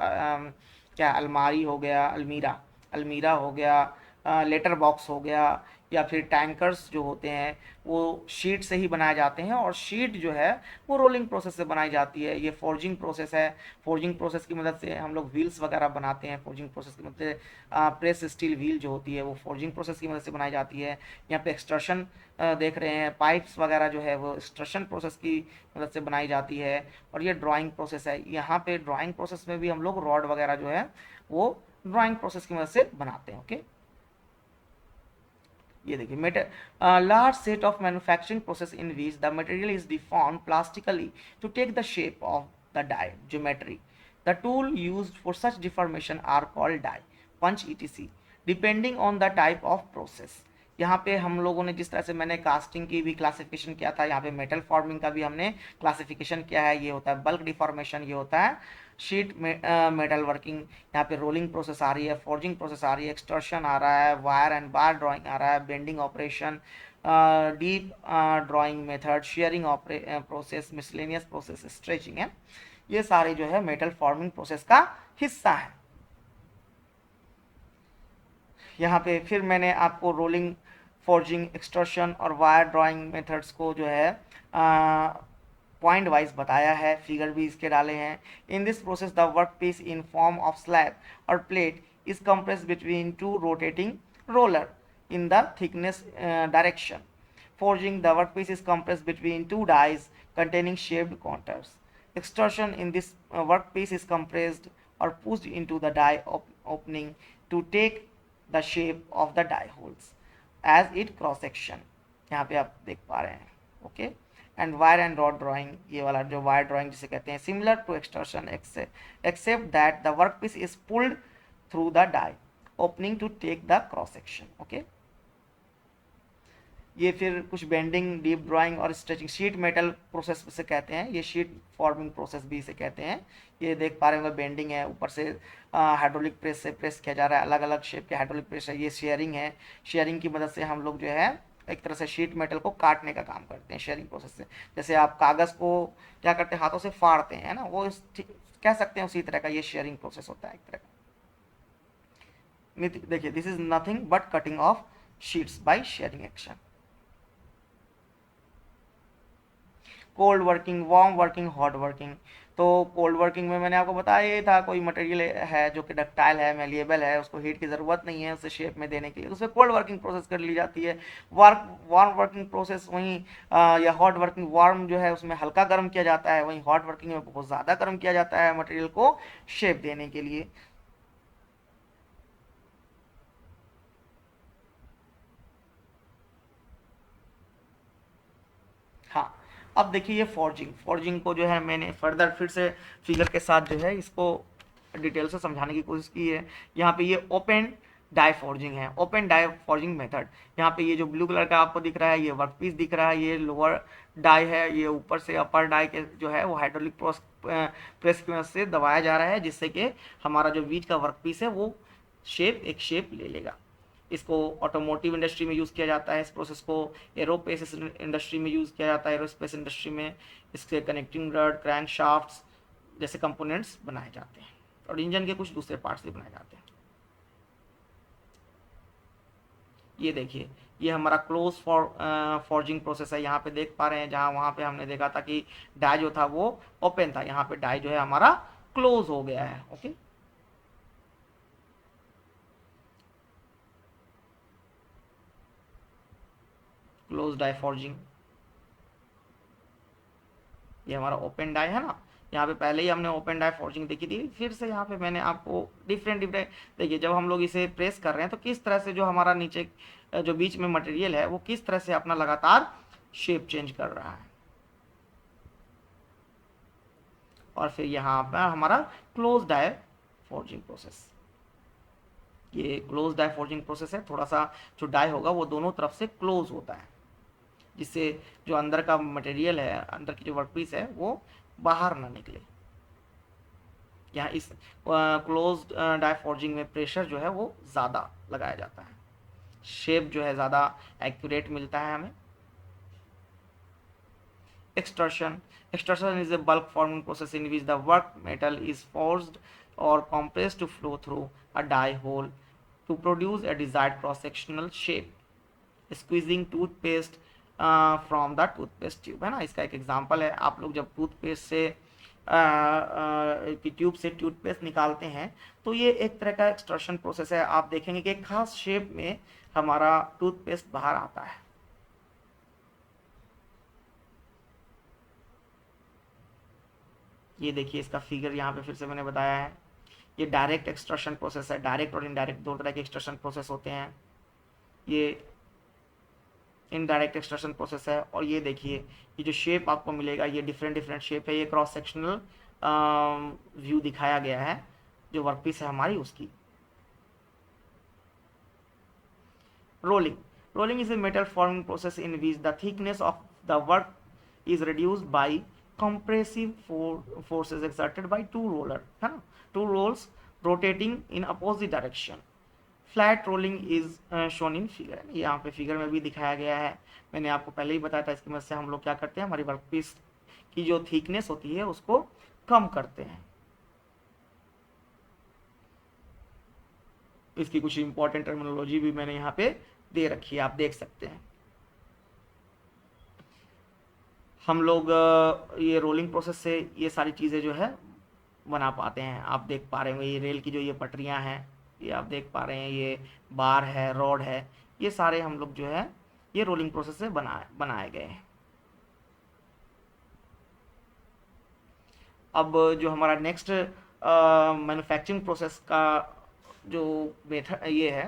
क्या अलमारी हो गया, अलमीरा अलमीरा हो गया, लेटर बॉक्स हो गया, या फिर टैंकर्स जो होते हैं वो शीट से ही बनाए जाते हैं, और शीट जो है वो रोलिंग प्रोसेस से बनाई जाती है। ये फोर्जिंग प्रोसेस है, फोर्जिंग प्रोसेस की मदद से हम लोग व्हील्स वगैरह बनाते हैं। फोर्जिंग प्रोसेस की मदद से प्रेस स्टील व्हील जो होती है वो फोर्जिंग प्रोसेस की मदद से बनाई जाती है। यहाँ पे एक्सट्रशन देख रहे हैं, पाइप्स वगैरह जो है वो एक्सट्रशन प्रोसेस की मदद से बनाई जाती है। और ये ड्राइंग प्रोसेस है, यहाँ पे ड्राइंग प्रोसेस में भी हम लोग रॉड वगैरह जो है वो ड्राइंग प्रोसेस की मदद से बनाते हैं। ओके, ये देखिए metal large set of manufacturing process in which the material is deformed plastically to take the shape of the die geometry. The tool used for such deformation are called die, punch etc, depending on the type of process. यहाँ पे हम लोगों ने जिस तरह से मैंने कास्टिंग की भी क्लासिफिकेशन किया था, यहाँ पे मेटल फॉर्मिंग का भी हमने क्लासिफिकेशन किया है। ये होता है बल्क डिफॉर्मेशन, ये होता है शीट मेटल वर्किंग, यहाँ पे रोलिंग प्रोसेस आ रही है, फोर्जिंग प्रोसेस आ रही है, एक्सटर्शन आ रहा है, वायर एंड बार ड्राइंग आ रहा है, bending operation, deep drawing method, sharing process, miscellaneous process, stretching है। ये सारे जो है मेटल फॉर्मिंग प्रोसेस का हिस्सा है। यहाँ पे फिर मैंने आपको रोलिंग, फोर्जिंग, एक्सटर्शन और वायर ड्राइंग मेथड्स को जो है पॉइंट वाइज बताया है, फिगर भी इसके डाले हैं। In this process the work piece in form of slab और plate is compress between two rotating roller in the thickness direction. Forging, the workpiece is compressed between two dies containing shaped counters. Extrusion, in this workpiece is compressed or pushed into the die opening to take the shape of the die holes as it cross section. यहाँ पे आप देख पा रहे हैं। Okay, and wire and rod drawing, ये वाला जो वायर ड्राइंग जिसे कहते हैं, similar to extrusion except that the workpiece is pulled through the die opening to take the cross section. Okay, ये फिर कुछ बेंडिंग, डीप ड्राइंग और स्ट्रेचिंग, शीट मेटल प्रोसेस से कहते हैं, ये शीट फॉर्मिंग प्रोसेस भी इसे कहते हैं। ये देख पा रहे होंगे बेंडिंग है, ऊपर से हाइड्रोलिक प्रेस से प्रेस किया जा रहा है, अलग अलग शेप के हाइड्रोलिक प्रेस है। ये शेयरिंग है, शेयरिंग की मदद से हम लोग जो है एक तरह से शीट मेटल को काटने का काम करते हैं शेयरिंग प्रोसेस से। जैसे आप कागज़ को क्या करते हैं, हाथों से फाड़ते हैं ना, वो कह सकते हैं उसी तरह का ये शेयरिंग प्रोसेस होता है एक तरह का। देखिए, this is nothing but cutting of sheets by shearing action. Cold working, warm working, hot working. तो कोल्ड वर्किंग में मैंने आपको बताया ये था, कोई मटेरियल है जो कि डक्टाइल है, मेलिएबल है, उसको हीट की ज़रूरत नहीं है उसे शेप में देने के लिए, उसमें कोल्ड वर्किंग प्रोसेस कर ली जाती है। वार्म वर्किंग प्रोसेस वहीं या हॉट वर्किंग, वार्म जो है उसमें हल्का गर्म किया जाता है, वहीं हॉट वर्किंग में बहुत ज़्यादा गर्म किया जाता है मटेरियल को शेप देने के लिए। हाँ, अब देखिए ये फॉर्जिंग, फॉर्जिंग को जो है मैंने फर्दर फिर से फिगर के साथ जो है इसको डिटेल से समझाने की कोशिश की है। यहाँ पे ये ओपन डाई फॉर्जिंग है, ओपन डाई फॉर्जिंग मेथड। यहाँ पे ये जो ब्लू कलर का आपको दिख रहा है ये वर्कपीस दिख रहा है, ये लोअर डाई है, ये ऊपर से अपर डाई के जो है वो हाइड्रोलिक प्रेस की मदद से दबाया जा रहा है, जिससे कि हमारा जो बीच का वर्कपीस है वो एक शेप ले लेगा। इसको ऑटोमोटिव इंडस्ट्री में यूज़ किया जाता है, इस प्रोसेस को एरोस्पेस इंडस्ट्री में यूज़ किया जाता है, एरोस्पेस इंडस्ट्री में इसके कनेक्टिंग रड, क्रैंक शाफ्ट्स जैसे कंपोनेंट्स बनाए जाते हैं, और इंजन के कुछ दूसरे पार्ट्स भी बनाए जाते हैं। ये देखिए, ये हमारा क्लोज फॉर्जिंग प्रोसेस है। यहाँ पे देख पा रहे हैं, जहाँ वहाँ पे हमने देखा था कि डाई जो था वो ओपन था, यहाँ पे डाई जो है हमारा क्लोज हो गया है। ओके, क्लोज डाई फॉर्जिंग, ये हमारा ओपन डाई है ना। यहाँ पे पहले ही हमने ओपन डाई फॉर्जिंग देखी थी, फिर से यहाँ पे मैंने आपको डिफरेंट डिफरेंट देखिए, जब हम लोग इसे प्रेस कर रहे हैं तो किस तरह से जो हमारा नीचे जो बीच में मटेरियल है वो किस तरह से अपना लगातार शेप चेंज कर रहा है। और फिर यहाँ पर हमारा क्लोज डाई फॉर्जिंग प्रोसेस, ये क्लोज डाई फॉर्जिंग प्रोसेस है। थोड़ा सा जो डाई होगा वो दोनों तरफ से क्लोज होता है, जिससे जो अंदर का मटेरियल है, अंदर की जो वर्कपीस है वो बाहर ना निकले। यहाँ इस क्लोज डाई फॉर्जिंग में प्रेशर जो है वो ज़्यादा लगाया जाता है, शेप जो है ज़्यादा एक्यूरेट मिलता है हमें। Extrusion. Extrusion is a bulk forming process in which the work metal is forced or compressed to flow through a die hole to produce a desired cross-sectional shape. Squeezing toothpaste from the toothpaste tube है ना, इसका एक एग्जांपल है। आप लोग जब टूथपेस्ट से की ट्यूब से टूथपेस्ट निकालते हैं तो ये एक तरह का एक्सट्रैक्शन प्रोसेस है। आप देखेंगे कि एक खास शेप में हमारा टूथपेस्ट बाहर आता है। ये देखिए इसका फिगर यहाँ पे फिर से मैंने बताया है। ये डायरेक्ट एक्सट्रैक्शन प्रोसेस है, डायरेक्ट और इनडायरेक्ट दो तरह के एक्सट्रैक्शन प्रोसेस होते हैं। ये इनडायरेक्ट एक्सट्रैक्शन प्रोसेस है। और ये देखिए, ये जो शेप आपको मिलेगा ये डिफरेंट डिफरेंट शेप है। ये क्रॉस सेक्शनल व्यू दिखाया गया है जो वर्कपीस है हमारी उसकी। Rolling, rolling is a metal forming process in which the thickness of the work is reduced by compressive forces exerted by two roller है ना, two rolls rotating in opposite direction. Flat rolling is shown in figure, यहाँ पे फिगर में भी दिखाया गया है। मैंने आपको पहले ही बताया था, इसकी मदद से हम लोग क्या करते हैं, हमारी वर्कपीस की जो थिकनेस होती है उसको कम करते हैं। इसकी कुछ इंपॉर्टेंट टर्मिनोलॉजी भी मैंने यहाँ पे दे रखी है, आप देख सकते हैं। हम लोग ये रोलिंग प्रोसेस से ये सारी चीज़ें जो है बना पाते हैं। आप देख पा रहे होंगे ये रेल की जो ये पटरियाँ हैं, ये आप देख पा रहे हैं, ये बार है, रॉड है, ये सारे हम लोग जो है ये रोलिंग प्रोसेस से बनाए गए हैं। अब जो हमारा नेक्स्ट मैन्युफैक्चरिंग प्रोसेस का जो मेथड ये है,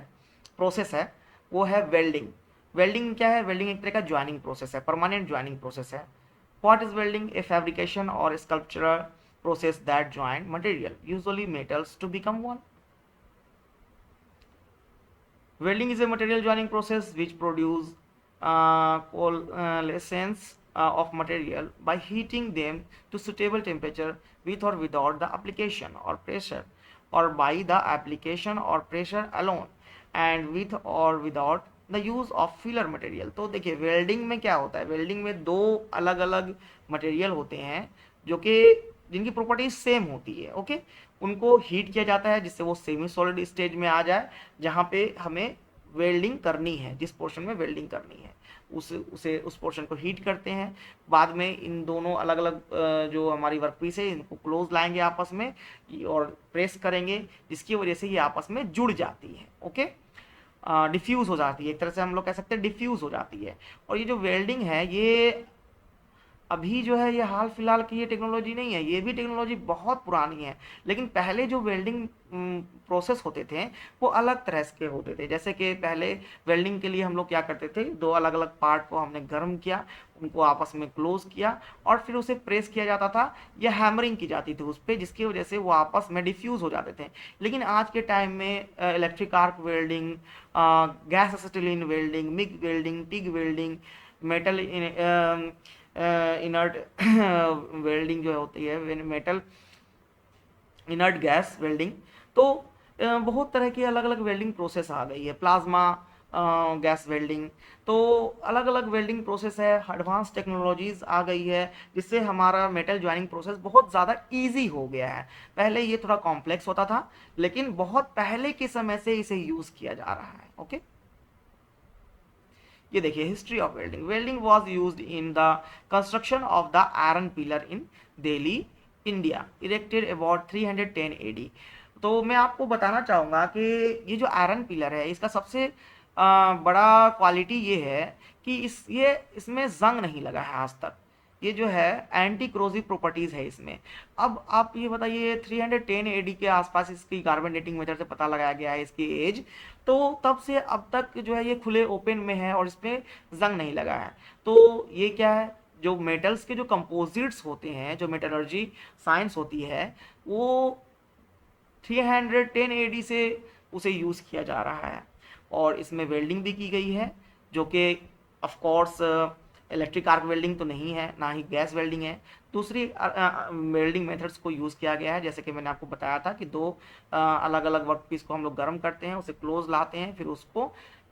प्रोसेस है, वो है वेल्डिंग। वेल्डिंग क्या है? वेल्डिंग एक तरह का ज्वाइनिंग प्रोसेस है, परमानेंट ज्वाइनिंग प्रोसेस है। What is welding? A fabrication or sculptural process that join material, usually metals, to become one. Welding is a material joining process which produce coalescence of material by heating them to suitable temperature with or without the application or pressure, or by the application or pressure alone, and with or without the use of filler material. तो देखिए वेल्डिंग में क्या होता है, वेल्डिंग में दो अलग अलग मटेरियल होते हैं जो कि जिनकी प्रॉपर्टीज सेम होती है, ओके। उनको हीट किया जाता है जिससे वो सेमी सॉलिड स्टेज में आ जाए, जहाँ पे हमें वेल्डिंग करनी है, जिस पोर्शन में वेल्डिंग करनी है उस पोर्शन को हीट करते हैं। बाद में इन दोनों अलग अलग जो हमारी वर्क पीस है इनको क्लोज लाएंगे आपस में और प्रेस करेंगे, जिसकी वजह से ये आपस में जुड़ जाती है, ओके। डिफ्यूज हो जाती है, एक तरह से हम लोग कह सकते हैं डिफ्यूज हो जाती है। और ये जो वेल्डिंग है ये अभी जो है ये हाल फिलहाल की ये टेक्नोलॉजी नहीं है, ये भी टेक्नोलॉजी बहुत पुरानी है। लेकिन पहले जो वेल्डिंग प्रोसेस होते थे वो अलग तरह के होते थे। जैसे कि पहले वेल्डिंग के लिए हम लोग क्या करते थे, दो अलग अलग पार्ट को हमने गर्म किया, उनको आपस में क्लोज किया और फिर उसे प्रेस किया जाता था या हैमरिंग की जाती थी उस पर, जिसकी वजह से वो आपस में डिफ्यूज हो जाते थे। लेकिन आज के टाइम में electric arc welding, gas acetylene welding, MiG welding, TIG welding, metal inert welding जो होती है, मेटल इनर्ट गैस वेल्डिंग, तो बहुत तरह की अलग अलग वेल्डिंग प्रोसेस आ गई है, प्लाज्मा गैस वेल्डिंग। तो अलग अलग वेल्डिंग प्रोसेस है, एडवांस टेक्नोलॉजीज आ गई है जिससे हमारा मेटल ज्वाइनिंग प्रोसेस बहुत ज़्यादा इजी हो गया है। पहले ये थोड़ा कॉम्प्लेक्स होता था, लेकिन बहुत पहले के समय से इसे यूज़ किया जा रहा है, ओके। ये देखिए history of welding. Welding was used in the construction of the iron pillar in Delhi India, erected about 310 AD. तो मैं आपको बताना चाहूँगा कि ये जो आयरन पिलर है इसका सबसे बड़ा क्वालिटी ये है कि इसमें जंग नहीं लगा है आज तक। ये जो है एंटी क्रोजिव प्रॉपर्टीज है इसमें। अब आप ये बताइए 310 एडी के आसपास इसकी कार्बन डेटिंग मेथड से पता लगाया गया है इसकी एज, तो तब से अब तक जो है ये खुले ओपन में है और इसमें जंग नहीं लगा है। तो ये क्या है, जो मेटल्स के जो कंपोजिट्स होते हैं, जो मेटलर्जी साइंस होती है, वो 310 एडी से उसे यूज़ किया जा रहा है और इसमें वेल्डिंग भी की गई है, जो कि of course electric arc welding तो नहीं है, ना ही गैस वेल्डिंग है। दूसरी वेल्डिंग मेथड्स को यूज़ किया गया है, जैसे कि मैंने आपको बताया था कि दो अलग अलग वर्क पीस को हम लोग गर्म करते हैं, उसे क्लोज लाते हैं, फिर उसको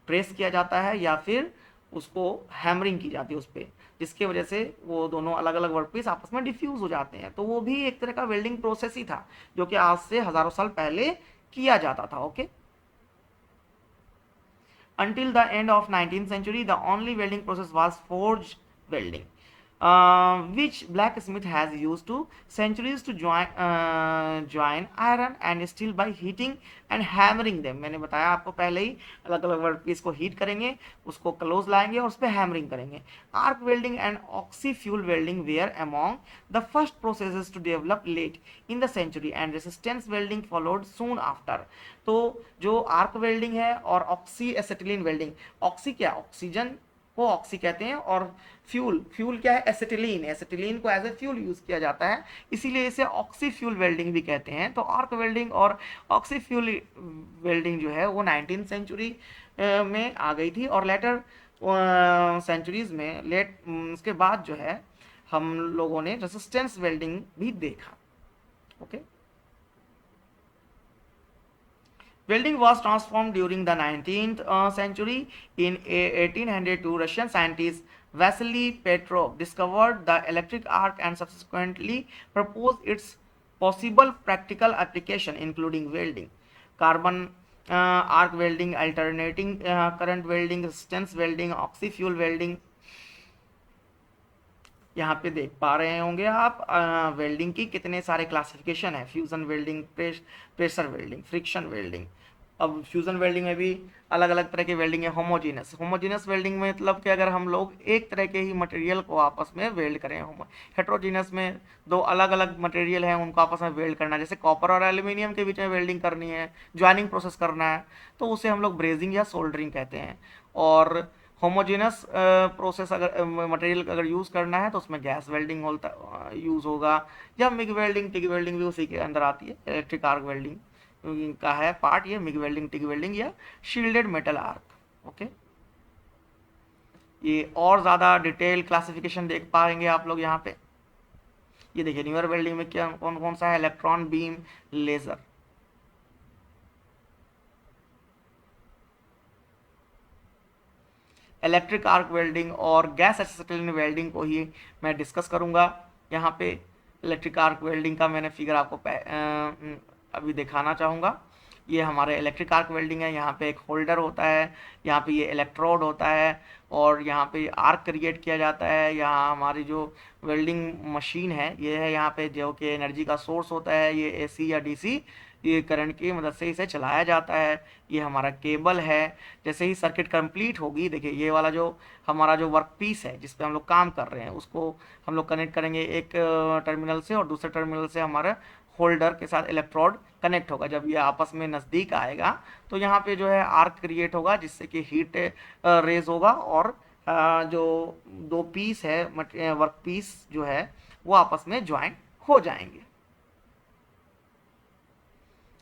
प्रेस किया जाता है या फिर उसको हैमरिंग की जाती है उस पर, जिसकी वजह से वो दोनों अलग अलग वर्क पीस आपस में डिफ्यूज हो जाते हैं। तो वो भी एक तरह का वेल्डिंग प्रोसेस ही था जो कि आज से हज़ारों साल पहले किया जाता था, okay. Until the end of 19th century, the only welding process was forge welding, which blacksmith has used to centuries to join iron and steel by heating and hammering them। मैंने बताया आपको पहले ही, अलग अलग वर्क पीस को हीट करेंगे, उसको क्लोज लाएंगे और उस पर हैमरिंग करेंगे। Arc welding and oxy fuel welding were among the first processes to develop late in the century and resistance welding followed soon after. तो जो आर्क वेल्डिंग है और ऑक्सी एसिटिलीन वेल्डिंग, ऑक्सी क्या, ऑक्सीजन को ऑक्सी कहते हैं, और फ्यूल, फ्यूल क्या है, एसिटिलीन, एसिटिलीन को एज ए फ्यूल यूज किया जाता है, इसीलिए इसे ऑक्सी फ्यूल वेल्डिंग भी कहते हैं। तो आर्क वेल्डिंग और ऑक्सी फ्यूल वेल्डिंग जो है वो 19th सेंचुरी में आ गई थी और लेटर सेंचुरीज में उसके बाद जो है हम लोगों ने रेसिस्टेंस वेल्डिंग भी देखा, okay. Welding was transformed during the 19th century. In 1802, Russian scientist Vasily Petrov discovered the electric arc and subsequently proposed its possible practical application, including welding, carbon arc welding, alternating current welding, resistance welding, oxy-fuel welding। यहाँ पे देख पा रहे होंगे आप वेल्डिंग की कितने सारे क्लासिफिकेशन है, fusion welding, pressure welding, friction welding. अब फ्यूजन वेल्डिंग में भी अलग अलग तरह की वेल्डिंग है। होमोजीनस, होमोजीनस वेल्डिंग में मतलब कि अगर हम लोग एक तरह के ही मटेरियल को आपस में वेल्ड करें। हेट्रोजीनस में दो अलग अलग मटेरियल हैं उनको आपस में वेल्ड करना है, जैसे कॉपर और एल्यूमिनियम के बीच में वेल्डिंग करनी है, ज्वाइनिंग प्रोसेस करना है, तो उसे हम लोग ब्रेजिंग या सोल्डरिंग कहते हैं। और होमोजेनस प्रोसेस अगर मटेरियल अगर यूज़ करना है तो उसमें गैस वेल्डिंग होता यूज़ होगा, या मिग वेल्डिंग, टिग वेल्डिंग भी उसी के अंदर आती है। इलेक्ट्रिक आर्क वेल्डिंग का है पार्ट ये, मिग वेल्डिंग, टिग वेल्डिंग या शील्डेड मेटल आर्क, ओके। ये और ज़्यादा डिटेल क्लासिफिकेशन देख पाएंगे आप लोग यहाँ पे। ये देखिए न्यूअर वेल्डिंग में क्या कौन कौन सा है, electron beam, laser, electric arc welding और गैस एसिटिलीन वेल्डिंग को ही मैं डिस्कस करूंगा यहाँ पे। इलेक्ट्रिक आर्क वेल्डिंग का मैंने फिगर आपको अभी दिखाना चाहूँगा। ये हमारे इलेक्ट्रिक आर्क वेल्डिंग है। यहाँ पे एक होल्डर होता है, यहाँ पे ये इलेक्ट्रोड होता है और यहाँ पे आर्क क्रिएट किया जाता है। यहाँ हमारी जो वेल्डिंग मशीन है ये है, यहाँ पे जो कि एनर्जी का सोर्स होता है, ये एसी या डीसी, ये करंट की मदद से इसे चलाया जाता है। ये हमारा केबल है। जैसे ही सर्किट कंप्लीट होगी, देखिए ये वाला जो हमारा जो वर्क पीस है जिस पे हम लोग काम कर रहे हैं उसको हम लोग कनेक्ट करेंगे एक टर्मिनल से, और दूसरे टर्मिनल से हमारा होल्डर के साथ इलेक्ट्रोड कनेक्ट होगा। जब ये आपस में नज़दीक आएगा तो यहाँ पे जो है आर्क क्रिएट होगा जिससे कि हीट रेज होगा और जो दो पीस है वर्क पीस जो है वो आपस में ज्वाइन हो जाएंगे।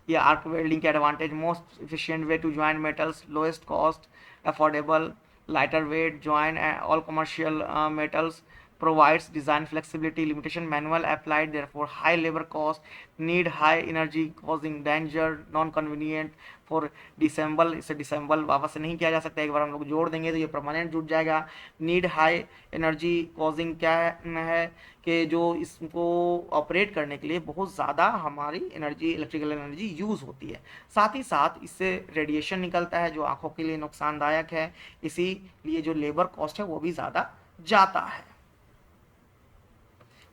ये आर्क वेल्डिंग के advantage, most efficient way to join metals, lowest cost, affordable, lighter weight, join all commercial metals, provides design flexibility, limitation manual applied, therefore high labor cost, need high energy causing danger, non convenient for disassemble, इसे डिसेंबल वापस नहीं किया जा सकता, एक बार हम लोग जोड़ देंगे तो ये परमानेंट जुड़ जाएगा। नीड हाई एनर्जी कॉजिंग क्या है कि जो इसको ऑपरेट करने के लिए बहुत ज़्यादा हमारी एनर्जी, इलेक्ट्रिकल एनर्जी यूज़ होती है। साथ ही साथ इससे रेडिएशन निकलता है जो आंखों के लिए नुकसानदायक है, इसीलिए जो लेबर कॉस्ट है वो भी ज़्यादा जाता है।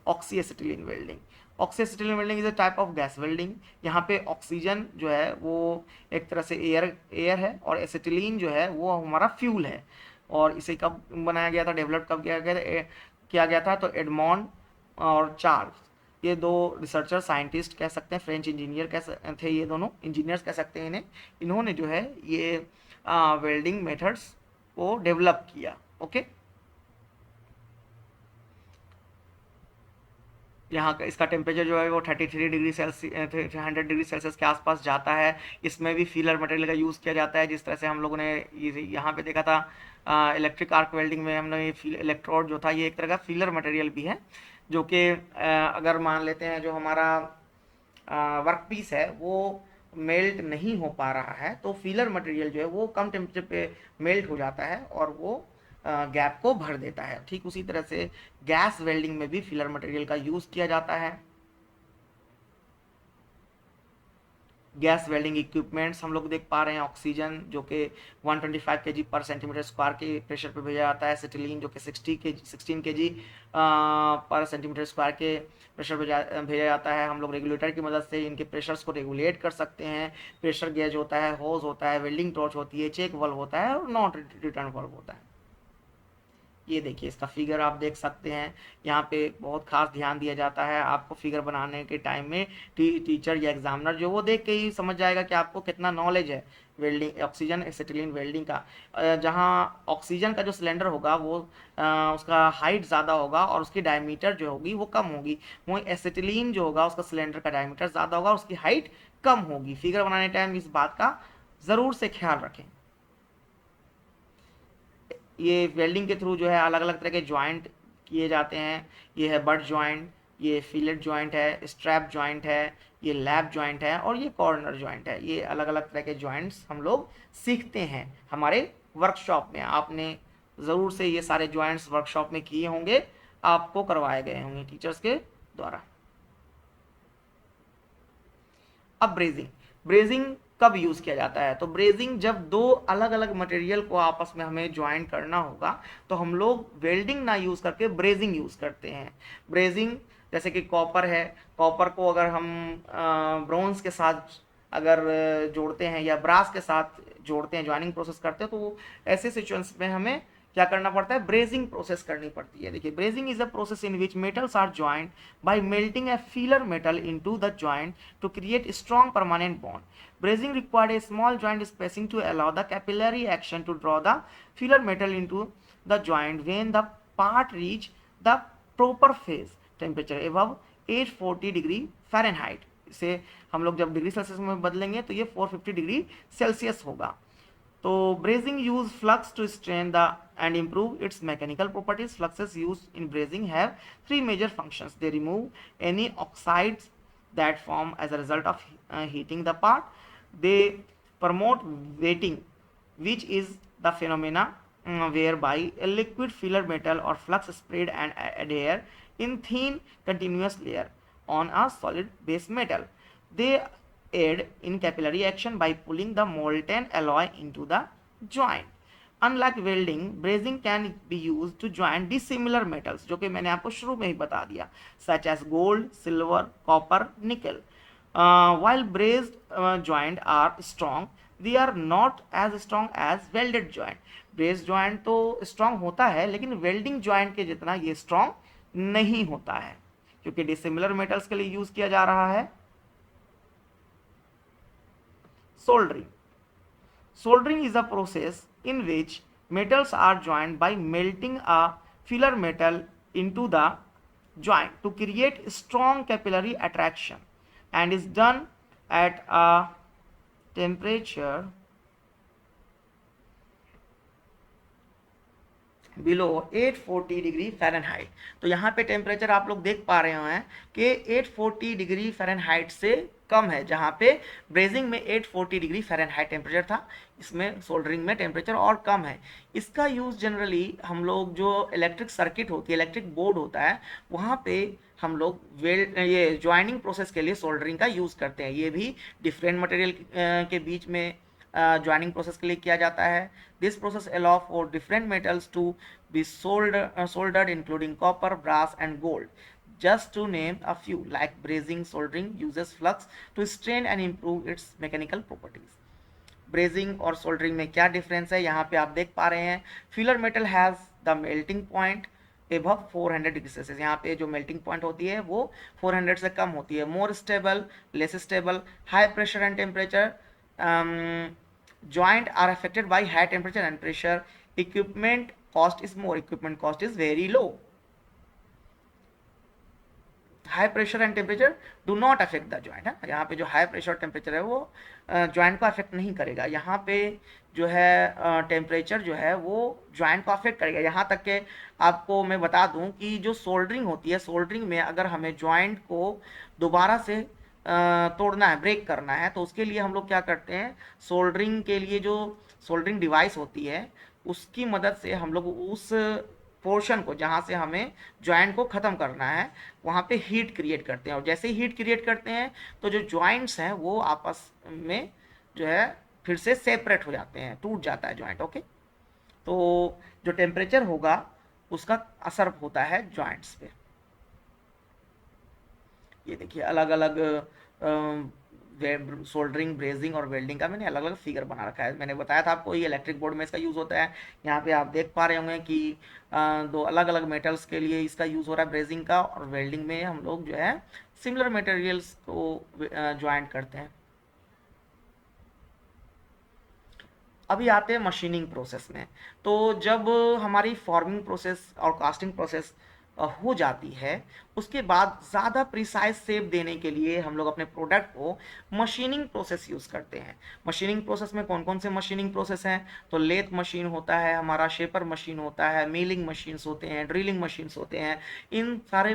Oxyacetylene welding, oxyacetylene welding is a type of gas welding. यहाँ पे ऑक्सीजन जो है वो एक तरह से एयर है और एसिटिलीन जो है वो हमारा फ्यूल है। और इसे कब बनाया गया था, डेवलप कब किया गया था, तो एडमॉन्ड और चार्ल्स, ये दो रिसर्चर साइंटिस्ट कह सकते हैं, फ्रेंच इंजीनियर थे, ये दोनों इंजीनियर्स कह सकते हैं इन्हें। इन्होंने जो है ये वेल्डिंग मेथड्स को डेवलप किया। ओके, यहाँ का इसका टेम्परेचर जो है वो 33 डिग्री सेल्सियस 100 डिग्री सेल्सियस के आसपास जाता है। इसमें भी फीलर मटेरियल का यूज़ किया जाता है, जिस तरह से हम लोगों ने यहाँ पे देखा था इलेक्ट्रिक आर्क वेल्डिंग में हमने ये इलेक्ट्रोड जो था ये एक तरह का फीलर मटेरियल भी है, जो कि अगर मान लेते हैं जो हमारा वर्क पीस है वो मेल्ट नहीं हो पा रहा है तो फीलर मटेरियल जो है वो कम टेम्परेचर पे मेल्ट हो जाता है और वो गैप को भर देता है। ठीक उसी तरह से गैस वेल्डिंग में भी फिलर मटेरियल का यूज किया जाता है। गैस वेल्डिंग इक्विपमेंट्स हम लोग देख पा रहे हैं, ऑक्सीजन जो कि 125 kg पर सेंटीमीटर स्क्वायर के प्रेशर पे भेजा जाता है, एसिटिलीन जो कि 16 kg पर सेंटीमीटर स्क्वायर के प्रेशर पे भेजा जाता है। हम लोग रेगुलेटर की मदद से इनके प्रेशर्स को रेगुलेट कर सकते हैं। प्रेशर गेज होता है, होज होता है, वेल्डिंग टॉर्च होती है, चेक वल्व होता है और नॉन रिटर्न वल्व होता है। ये देखिए इसका फिगर आप देख सकते हैं, यहाँ पे बहुत खास ध्यान दिया जाता है। आपको फिगर बनाने के टाइम में टीचर या एग्जामिनर जो वो देख के ही समझ जाएगा कि आपको कितना नॉलेज है वेल्डिंग, ऑक्सीजन एसिटिलीन वेल्डिंग का। जहाँ ऑक्सीजन का जो सिलेंडर होगा वो उसका हाइट ज़्यादा होगा और उसकी डायमीटर जो होगी वो कम होगी। वहीं एसिटिलीन जो होगा उसका सिलेंडर का डायमीटर ज़्यादा होगा और उसकी हाइट कम होगी। फिगर बनाने टाइम इस बात का ज़रूर से ख्याल रखें। ये वेल्डिंग के थ्रू जो है अलग अलग तरह के ज्वाइंट किए जाते हैं। ये है बट ज्वाइंट, ये फिलेट ज्वाइंट है, स्ट्रैप ज्वाइंट है, ये लैप ज्वाइंट है और ये कॉर्नर ज्वाइंट है। ये अलग अलग तरह के ज्वाइंट्स हम लोग सीखते हैं हमारे वर्कशॉप में। आपने ज़रूर से ये सारे ज्वाइंट्स वर्कशॉप में किए होंगे, आपको करवाए गए होंगे टीचर्स के द्वारा। अब ब्रेजिंग, ब्रेजिंग कब यूज किया जाता है, तो ब्रेजिंग जब दो अलग अलग मटेरियल को आपस में हमें ज्वाइन करना होगा तो हम लोग वेल्डिंग ना यूज करके ब्रेजिंग यूज करते हैं। ब्रेजिंग जैसे कि कॉपर है, कॉपर को अगर हम ब्रोंज के साथ अगर जोड़ते हैं या ब्रास के साथ जोड़ते हैं, ज्वाइनिंग प्रोसेस करते हैं, तो ऐसे सिचुएशंस में हमें क्या करना पड़ता है, ब्रेजिंग प्रोसेस करनी पड़ती है। देखिए brazing is a process in which metals are joint by melting a filler metal into the joint to create strong permanent bond. Brazing required a small joint spacing to allow the capillary action to draw the filler metal into the joint when the part reach the proper phase temperature above 840 degree Fahrenheit. इसे हम लोग जब डिग्री सेल्सियस में बदलेंगे तो ये 450 डिग्री सेल्सियस होगा। तो brazing use flux to strain the and improve its mechanical properties. Fluxes used in brazing have three major functions. They remove any oxides that form as a result of heating the part. They promote wetting, which is the phenomena whereby a liquid filler metal or flux sprayed and adhere in thin continuous layer on a solid base metal. They aid in capillary action by pulling the molten alloy into the joint. Unlike welding, brazing can be use to join dissimilar metals, जो कि मैंने आपको शुरू में ही बता दिया, such as gold, silver, copper, nickel. while brazed joint are strong, they are not as strong as welded joint. Braze joint तो स्ट्रांग होता है, लेकिन वेल्डिंग जॉइंट के जितना ये स्ट्रांग नहीं होता है, क्योंकि डिसिमिलर मेटल्स के लिए यूज किया जा रहा है. Soldering. Soldering is a process in which metals are joined by melting a filler metal into the joint to create strong capillary attraction, and is done at a temperature below 840 degree Fahrenheit. तो यहाँ पे टेम्परेचर आप लोग देख पा रहे हैं कि 840 डिग्री फ़ारेनहाइट से कम है. जहाँ पे ब्रेजिंग में 840 डिग्री फ़ारेनहाइट टेम्परेचर था, इसमें सोल्डरिंग में टेम्परेचर और कम है. इसका यूज़ जनरली हम लोग जो इलेक्ट्रिक सर्किट होती है, इलेक्ट्रिक बोर्ड होता है, वहाँ पे हम लोग ये ज्वाइनिंग प्रोसेस के लिए सोल्डरिंग का यूज़ करते हैं. ये भी डिफरेंट मटेरियल के बीच में ज्वाइनिंग प्रोसेस के लिए किया जाता है. This process allow for different metals to be soldered including copper, brass and gold. Just to name a few, like brazing, soldering uses flux to strain and improve its mechanical properties. Brazing और सोल्डरिंग में क्या डिफरेंस है, यहाँ पे आप देख पा रहे हैं. Filler metal has the melting point above 400 degree Celsius. यहाँ पे जो मेल्टिंग पॉइंट होती है वो 400 से कम होती है. More stable, less stable, high pressure and temperature. joint are affected by high temperature and pressure. Equipment cost is more. Equipment cost is very low. High pressure and temperature do not affect the joint है. यहाँ पे जो हाई प्रेशर टेम्परेचर है वो जॉइंट को अफेक्ट नहीं करेगा. यहाँ पे जो है टेम्परेचर जो है वो जॉइंट को अफेक्ट करेगा. यहाँ तक के आपको मैं बता दूं कि जो सोल्डरिंग होती है, सोल्डरिंग में अगर हमें जॉइंट को दोबारा से तोड़ना है, ब्रेक करना है, तो उसके लिए हम लोग क्या करते हैं, सोल्डरिंग के लिए जो सोल्डरिंग डिवाइस होती है उसकी मदद से हम लोग उस पोर्शन को जहाँ से हमें जॉइंट को ख़त्म करना है वहाँ पे हीट क्रिएट करते हैं. और जैसे ही हीट क्रिएट करते हैं तो जो जॉइंट्स हैं वो आपस में जो है फिर से सेपरेट हो जाते हैं, टूट जाता है जॉइंट. ओके, तो जो टेम्परेचर होगा उसका असर होता है जॉइंट्स पे. ये देखिए अलग अलग सोल्डरिंग, ब्रेजिंग और वेल्डिंग का मैंने अलग अलग फिगर बना रखा है. मैंने बताया था आपको ये इलेक्ट्रिक बोर्ड में इसका यूज़ होता है. यहाँ पे आप देख पा रहे होंगे कि दो अलग अलग मेटल्स के लिए इसका यूज़ हो रहा है ब्रेजिंग का, और वेल्डिंग में हम लोग जो है सिमिलर मटेरियल्स को ज्वाइंट करते हैं. अभी आते हैं मशीनिंग प्रोसेस में. तो जब हमारी फॉर्मिंग प्रोसेस और कास्टिंग प्रोसेस हो जाती है, उसके बाद ज़्यादा प्रिसाइज शेप देने के लिए हम लोग अपने प्रोडक्ट को मशीनिंग प्रोसेस यूज़ करते हैं. मशीनिंग प्रोसेस में कौन कौन से मशीनिंग प्रोसेस हैं, तो लेथ मशीन होता है हमारा, शेपर मशीन होता है, मिलिंग मशीन्स होते हैं, ड्रिलिंग मशीन्स होते हैं. इन सारे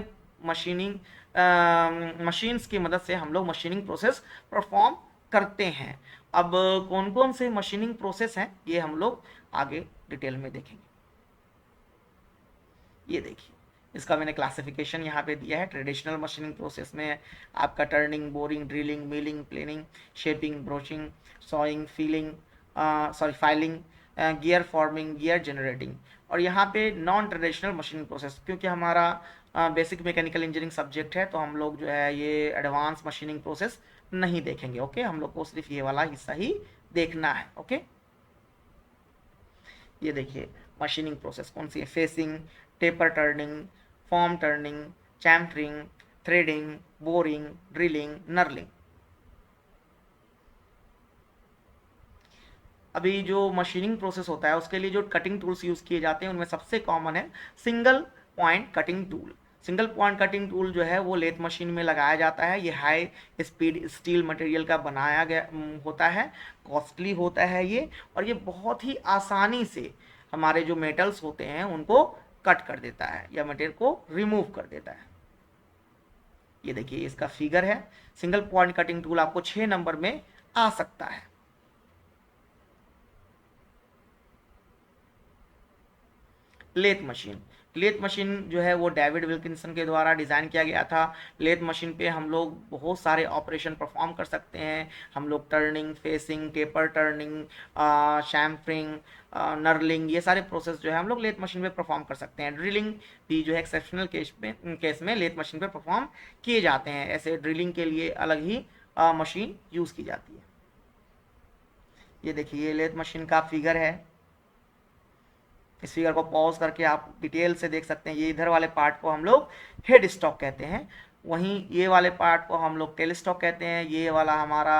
मशीन्स की मदद से हम लोग मशीनिंग प्रोसेस परफॉर्म करते हैं. अब कौन कौन से मशीनिंग प्रोसेस हैं ये हम लोग आगे डिटेल में देखेंगे. ये देखिए इसका मैंने क्लासिफिकेशन यहाँ पे दिया है. ट्रेडिशनल मशीनिंग प्रोसेस में आपका turning, boring, drilling, milling, planning, shaping, broaching, sawing, filing, gear forming, gear generating. और यहाँ पे नॉन ट्रेडिशनल मशीनिंग प्रोसेस, क्योंकि हमारा बेसिक मैकेनिकल इंजीनियरिंग सब्जेक्ट है तो हम लोग जो है ये एडवांस मशीनिंग प्रोसेस नहीं देखेंगे. ओके, हम लोग को सिर्फ ये वाला हिस्सा ही देखना है. ओके, ये देखिए मशीनिंग प्रोसेस कौन सी है. Facing, taper turning, form turning, chamfering, threading, boring, drilling, knurling. अभी जो मशीनिंग प्रोसेस होता है उसके लिए जो कटिंग टूल्स यूज़ किए जाते हैं उनमें सबसे कॉमन है single point cutting tool. Single point cutting tool जो है वो लेथ मशीन में लगाया जाता है। ये हाई स्पीड स्टील मटेरियल का बनाया गया होता है, कॉस्टली होता है ये, और ये बहुत ही आसानी से हमारे जो मेटल्स होते हैं उनको कट कर देता है या मटेरियल को रिमूव कर देता है। ये देखिए इसका फिगर है। सिंगल पॉइंट कटिंग टूल आपको 6 नंबर में आ सकता है। लेथ मशीन, लेथ मशीन जो है वो डेविड विल्किंसन के द्वारा डिज़ाइन किया गया था। लेथ मशीन पे हम लोग बहुत सारे ऑपरेशन परफॉर्म कर सकते हैं। हम लोग turning, facing, taper turning, chamfering, knurling, ये सारे प्रोसेस जो है हम लोग लेथ मशीन पे परफॉर्म कर सकते हैं। ड्रिलिंग भी जो है एक्सेप्शनल केस में लेथ मशीन पे परफॉर्म किए जाते हैं। ऐसे ड्रिलिंग के लिए अलग ही मशीन यूज़ की जाती है। ये देखिए ये लेथ मशीन का फिगर है। इस फिगर को पॉज करके आप डिटेल से देख सकते हैं। ये इधर वाले पार्ट को हम लोग हेड स्टॉक कहते हैं, वहीं ये वाले पार्ट को हम लोग टेल स्टॉक कहते हैं। ये वाला हमारा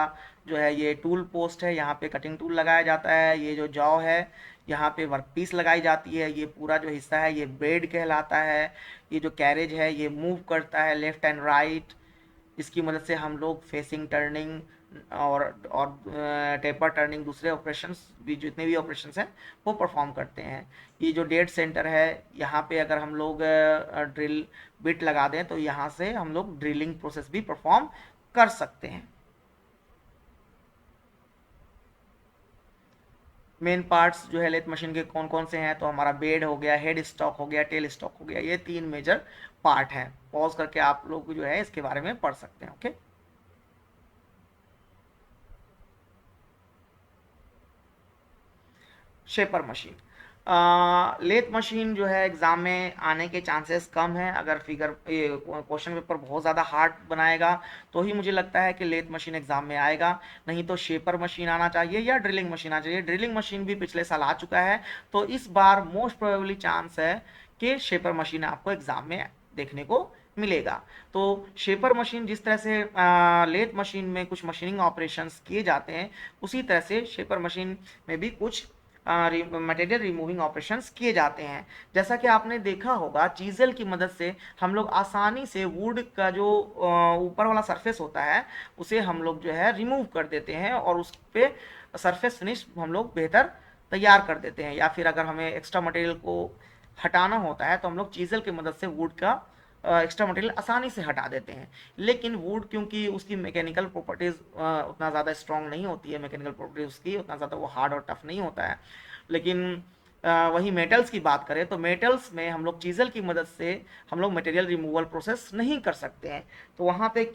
जो है ये टूल पोस्ट है, यहाँ पे कटिंग टूल लगाया जाता है। ये जो जॉ है यहाँ पे वर्क पीस लगाई जाती है। ये पूरा जो हिस्सा है ये ब्रेड कहलाता है। ये जो कैरेज है ये मूव करता है लेफ्ट एंड राइट। इसकी मदद से हम लोग फेसिंग टर्निंग और टेपर टर्निंग, दूसरे ऑपरेशंस भी, जितने भी ऑपरेशंस हैं वो परफॉर्म करते हैं। ये जो डेड सेंटर है यहाँ पे अगर हम लोग ड्रिल बिट लगा दें तो यहाँ से हम लोग ड्रिलिंग प्रोसेस भी परफॉर्म कर सकते हैं। मेन पार्ट्स जो है लेथ मशीन के कौन कौन से हैं, तो हमारा बेड हो गया, हेड स्टॉक हो गया, टेल स्टॉक हो गया, ये 3 मेजर पार्ट हैं। पॉज करके आप लोग जो है इसके बारे में पढ़ सकते हैं। Okay, shaper machine. Lathe machine जो है एग्ज़ाम में आने के चांसेस कम हैं। अगर फिगर क्वेश्चन पेपर बहुत ज़्यादा हार्ड बनाएगा तो ही मुझे लगता है कि लेथ मशीन एग्ज़ाम में आएगा, नहीं तो शेपर मशीन आना चाहिए या ड्रिलिंग मशीन आना चाहिए। ड्रिलिंग मशीन भी पिछले साल आ चुका है, तो इस बार मोस्ट प्रोबेबली चांस है कि शेपर मशीन आपको एग्ज़ाम में देखने को मिलेगा। तो शेपर मशीन जिस तरह से लेथ मशीन में कुछ मशीनिंग ऑपरेशंस किए जाते हैं, उसी तरह से शेपर मशीन में भी कुछ मटेरियल रिमूविंग ऑपरेशंस किए जाते हैं। जैसा कि आपने देखा होगा चीज़ल की मदद से हम लोग आसानी से वुड का जो ऊपर वाला सरफेस होता है उसे हम लोग जो है रिमूव कर देते हैं और उस पर सरफेस फिनिश हम लोग बेहतर तैयार कर देते हैं। या फिर अगर हमें एक्स्ट्रा मटेरियल को हटाना होता है तो हम लोग चीज़ल की मदद से वुड का एक्स्ट्रा मटेरियल आसानी से हटा देते हैं। लेकिन वुड क्योंकि उसकी मैकेनिकल प्रॉपर्टीज़ उतना ज़्यादा स्ट्रॉन्ग नहीं होती है, मैकेनिकल प्रॉपर्टीज उसकी उतना ज़्यादा वो हार्ड और टफ नहीं होता है। लेकिन वही मेटल्स की बात करें तो मेटल्स में हम लोग चीज़ल की मदद से हम लोग मटेरियल रिमूवल प्रोसेस नहीं कर सकते हैं। तो वहाँ पे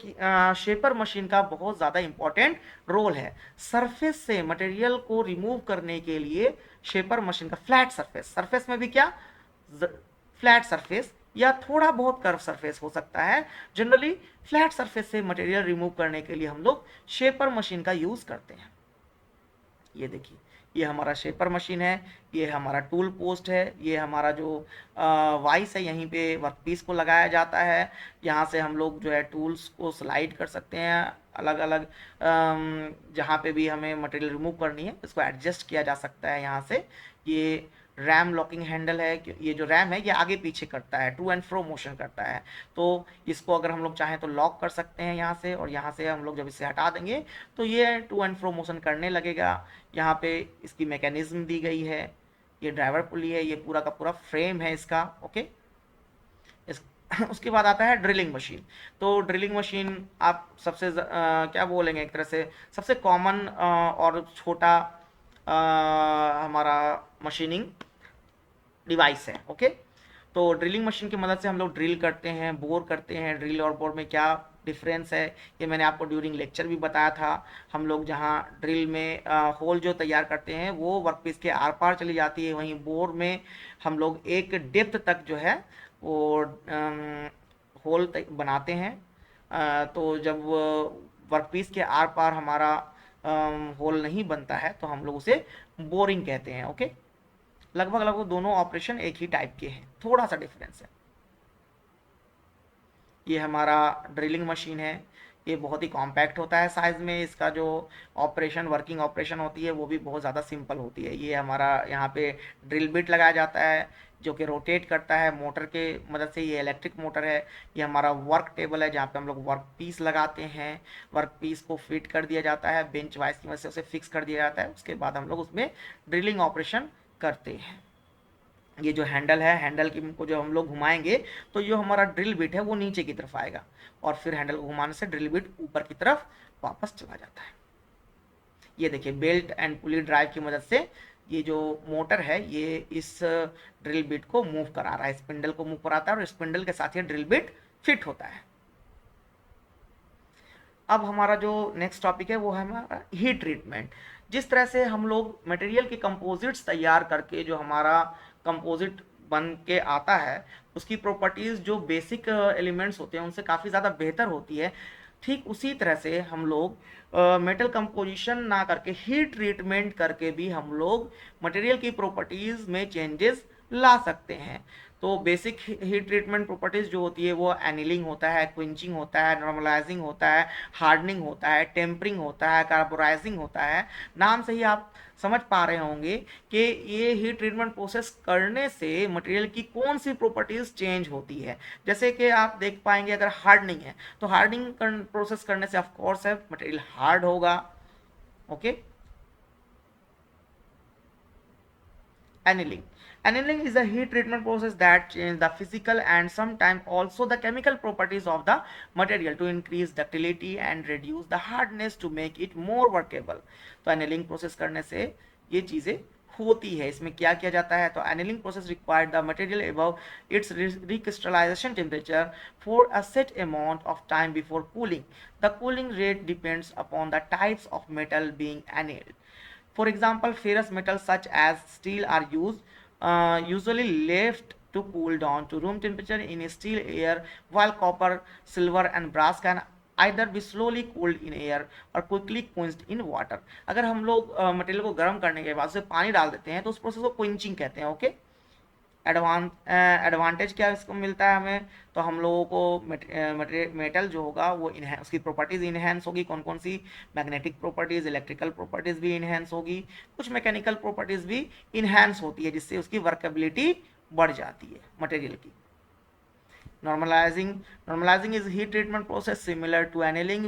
शेपर मशीन का बहुत ज़्यादा इंपॉर्टेंट रोल है। सरफेस से मटेरियल को रिमूव करने के लिए शेपर मशीन का फ्लैट सरफेस, सरफेस में भी क्या फ्लैट सरफेस या थोड़ा बहुत कर्व सरफेस हो सकता है, जनरली फ्लैट सरफेस से मटेरियल रिमूव करने के लिए हम लोग शेपर मशीन का यूज़ करते हैं। ये देखिए ये हमारा शेपर मशीन है, ये हमारा टूल पोस्ट है, ये हमारा जो वाइस है यहीं पे वर्कपीस को लगाया जाता है। यहाँ से हम लोग जो है टूल्स को स्लाइड कर सकते हैं, अलग अलग जहाँ पे भी हमें मटेरियल रिमूव करनी है इसको एडजस्ट किया जा सकता है यहाँ से। ये रैम लॉकिंग हैंडल है, ये जो रैम है ये आगे पीछे करता है, टू एंड फ्रो मोशन करता है। तो इसको अगर हम लोग चाहें तो लॉक कर सकते हैं यहाँ से, और यहाँ से हम लोग जब इसे हटा देंगे तो ये टू एंड फ्रो मोशन करने लगेगा। यहाँ पे इसकी मैकेनिज्म दी गई है, ये ड्राइवर पुली है, ये पूरा का पूरा फ्रेम है इसका। ओके, इस उसके बाद आता है ड्रिलिंग मशीन। तो ड्रिलिंग मशीन आप सबसे क्या बोलेंगे, एक तरह से सबसे कॉमन और छोटा हमारा मशीनिंग डिवाइस है। ओके, तो ड्रिलिंग मशीन की मदद से हम लोग ड्रिल करते हैं, बोर करते हैं। ड्रिल और बोर में क्या डिफरेंस है ये मैंने आपको ड्यूरिंग लेक्चर भी बताया था। हम लोग जहाँ ड्रिल में होल जो तैयार करते हैं वो वर्कपीस के आर पार चली जाती है, वहीं बोर में हम लोग एक डेप्थ तक जो है वो होल बनाते हैं। तो जब वर्कपीस के आर पार हमारा होल नहीं बनता है तो हम लोग उसे बोरिंग कहते हैं। ओके, लगभग लगभग दोनों ऑपरेशन एक ही टाइप के हैं, थोड़ा सा डिफरेंस है। ये हमारा ड्रिलिंग मशीन है, ये बहुत ही कॉम्पैक्ट होता है साइज़ में। इसका जो ऑपरेशन, वर्किंग ऑपरेशन होती है वो भी बहुत ज़्यादा सिंपल होती है। ये हमारा यहाँ पे ड्रिल बिट लगाया जाता है, जो कि रोटेट करता है मोटर के मदद से। ये इलेक्ट्रिक मोटर है। ये हमारा वर्क टेबल है जहाँ पे हम लोग वर्क पीस लगाते हैं। वर्क पीस को फिट कर दिया जाता है, बेंच वाइस की मदद से उसे फिक्स कर दिया जाता है। उसके बाद हम लोग उसमें ड्रिलिंग ऑपरेशन करते हैं। ये जो हैंडल है, हैंडल की को जो हम लोग घुमाएंगे तो जो हमारा ड्रिल बिट है वो नीचे की तरफ आएगा, और फिर हैंडल को घुमाने से ड्रिल बिट ऊपर की तरफ वापस चला जाता है। ये देखिए बेल्ट एंड पुली ड्राइव की मदद से ये जो मोटर है ये इस ड्रिल बिट को मूव करा रहा है, स्पिंडल को मूव कराता है, और स्पिंडल के साथ ये ड्रिल बिट फिट होता है। अब हमारा जो नेक्स्ट टॉपिक है वो है हमारा हीट ट्रीटमेंट। जिस तरह से हम लोग मटेरियल के कंपोजिट्स तैयार करके जो हमारा कंपोजिट बन के आता है उसकी प्रॉपर्टीज़ जो बेसिक एलिमेंट्स होते हैं उनसे काफ़ी ज़्यादा बेहतर होती है, ठीक उसी तरह से हम लोग मेटल कंपोजिशन ना करके हीट ट्रीटमेंट करके भी हम लोग मटेरियल की प्रॉपर्टीज़ में चेंजेस ला सकते हैं। तो बेसिक हीट ट्रीटमेंट प्रॉपर्टीज़ जो होती है वो एनिलिंग होता है, क्विंचिंग होता है, नॉर्मलाइजिंग होता है, हार्डनिंग होता है, टेम्परिंग होता है, कार्बोराइजिंग होता है। नाम से ही आप समझ पा रहे होंगे कि ये हीट ट्रीटमेंट प्रोसेस करने से मटेरियल की कौन सी प्रॉपर्टीज़ चेंज होती है। जैसे कि आप देख पाएंगे अगर हार्डनिंग है तो हार्डनिंग प्रोसेस करने से ऑफ कोर्स है मटेरियल हार्ड होगा। Okay. Annealing. Annealing is a heat treatment process that changes the physical and sometimes also the chemical properties of the material to increase ductility and reduce the hardness to make it more workable. तो annealing process करने से ये चीज़ें होती है। इसमें क्या किया जाता है तो annealing process required the material above its recrystallization temperature for a set amount of time before cooling. The cooling rate depends upon the types of metal being annealed. For example, ferrous metals such as steel are used usually left to cool down to room temperature in still air, while copper, silver and brass can either be slowly cooled in air or quickly quenched in water. अगर हम लोग मटेरियल को गर्म करने के बाद उसे पानी डाल देते हैं तो उस प्रोसेस को क्विंचिंग कहते हैं। ओके। एडवांटेज क्या इसको मिलता है हमें तो हम लोगों को मेटल जो होगा वो उसकी प्रॉपर्टीज़ इन्हेंस होगी। कौन कौन सी? मैग्नेटिक प्रॉपर्टीज़, इलेक्ट्रिकल प्रॉपर्टीज़ भी इन्हेंस होगी, कुछ मैकेनिकल प्रॉपर्टीज़ भी इन्हेंस होती है जिससे उसकी वर्केबिलिटी बढ़ जाती है मटेरियल की। Normalizing is heat treatment process similar to annealing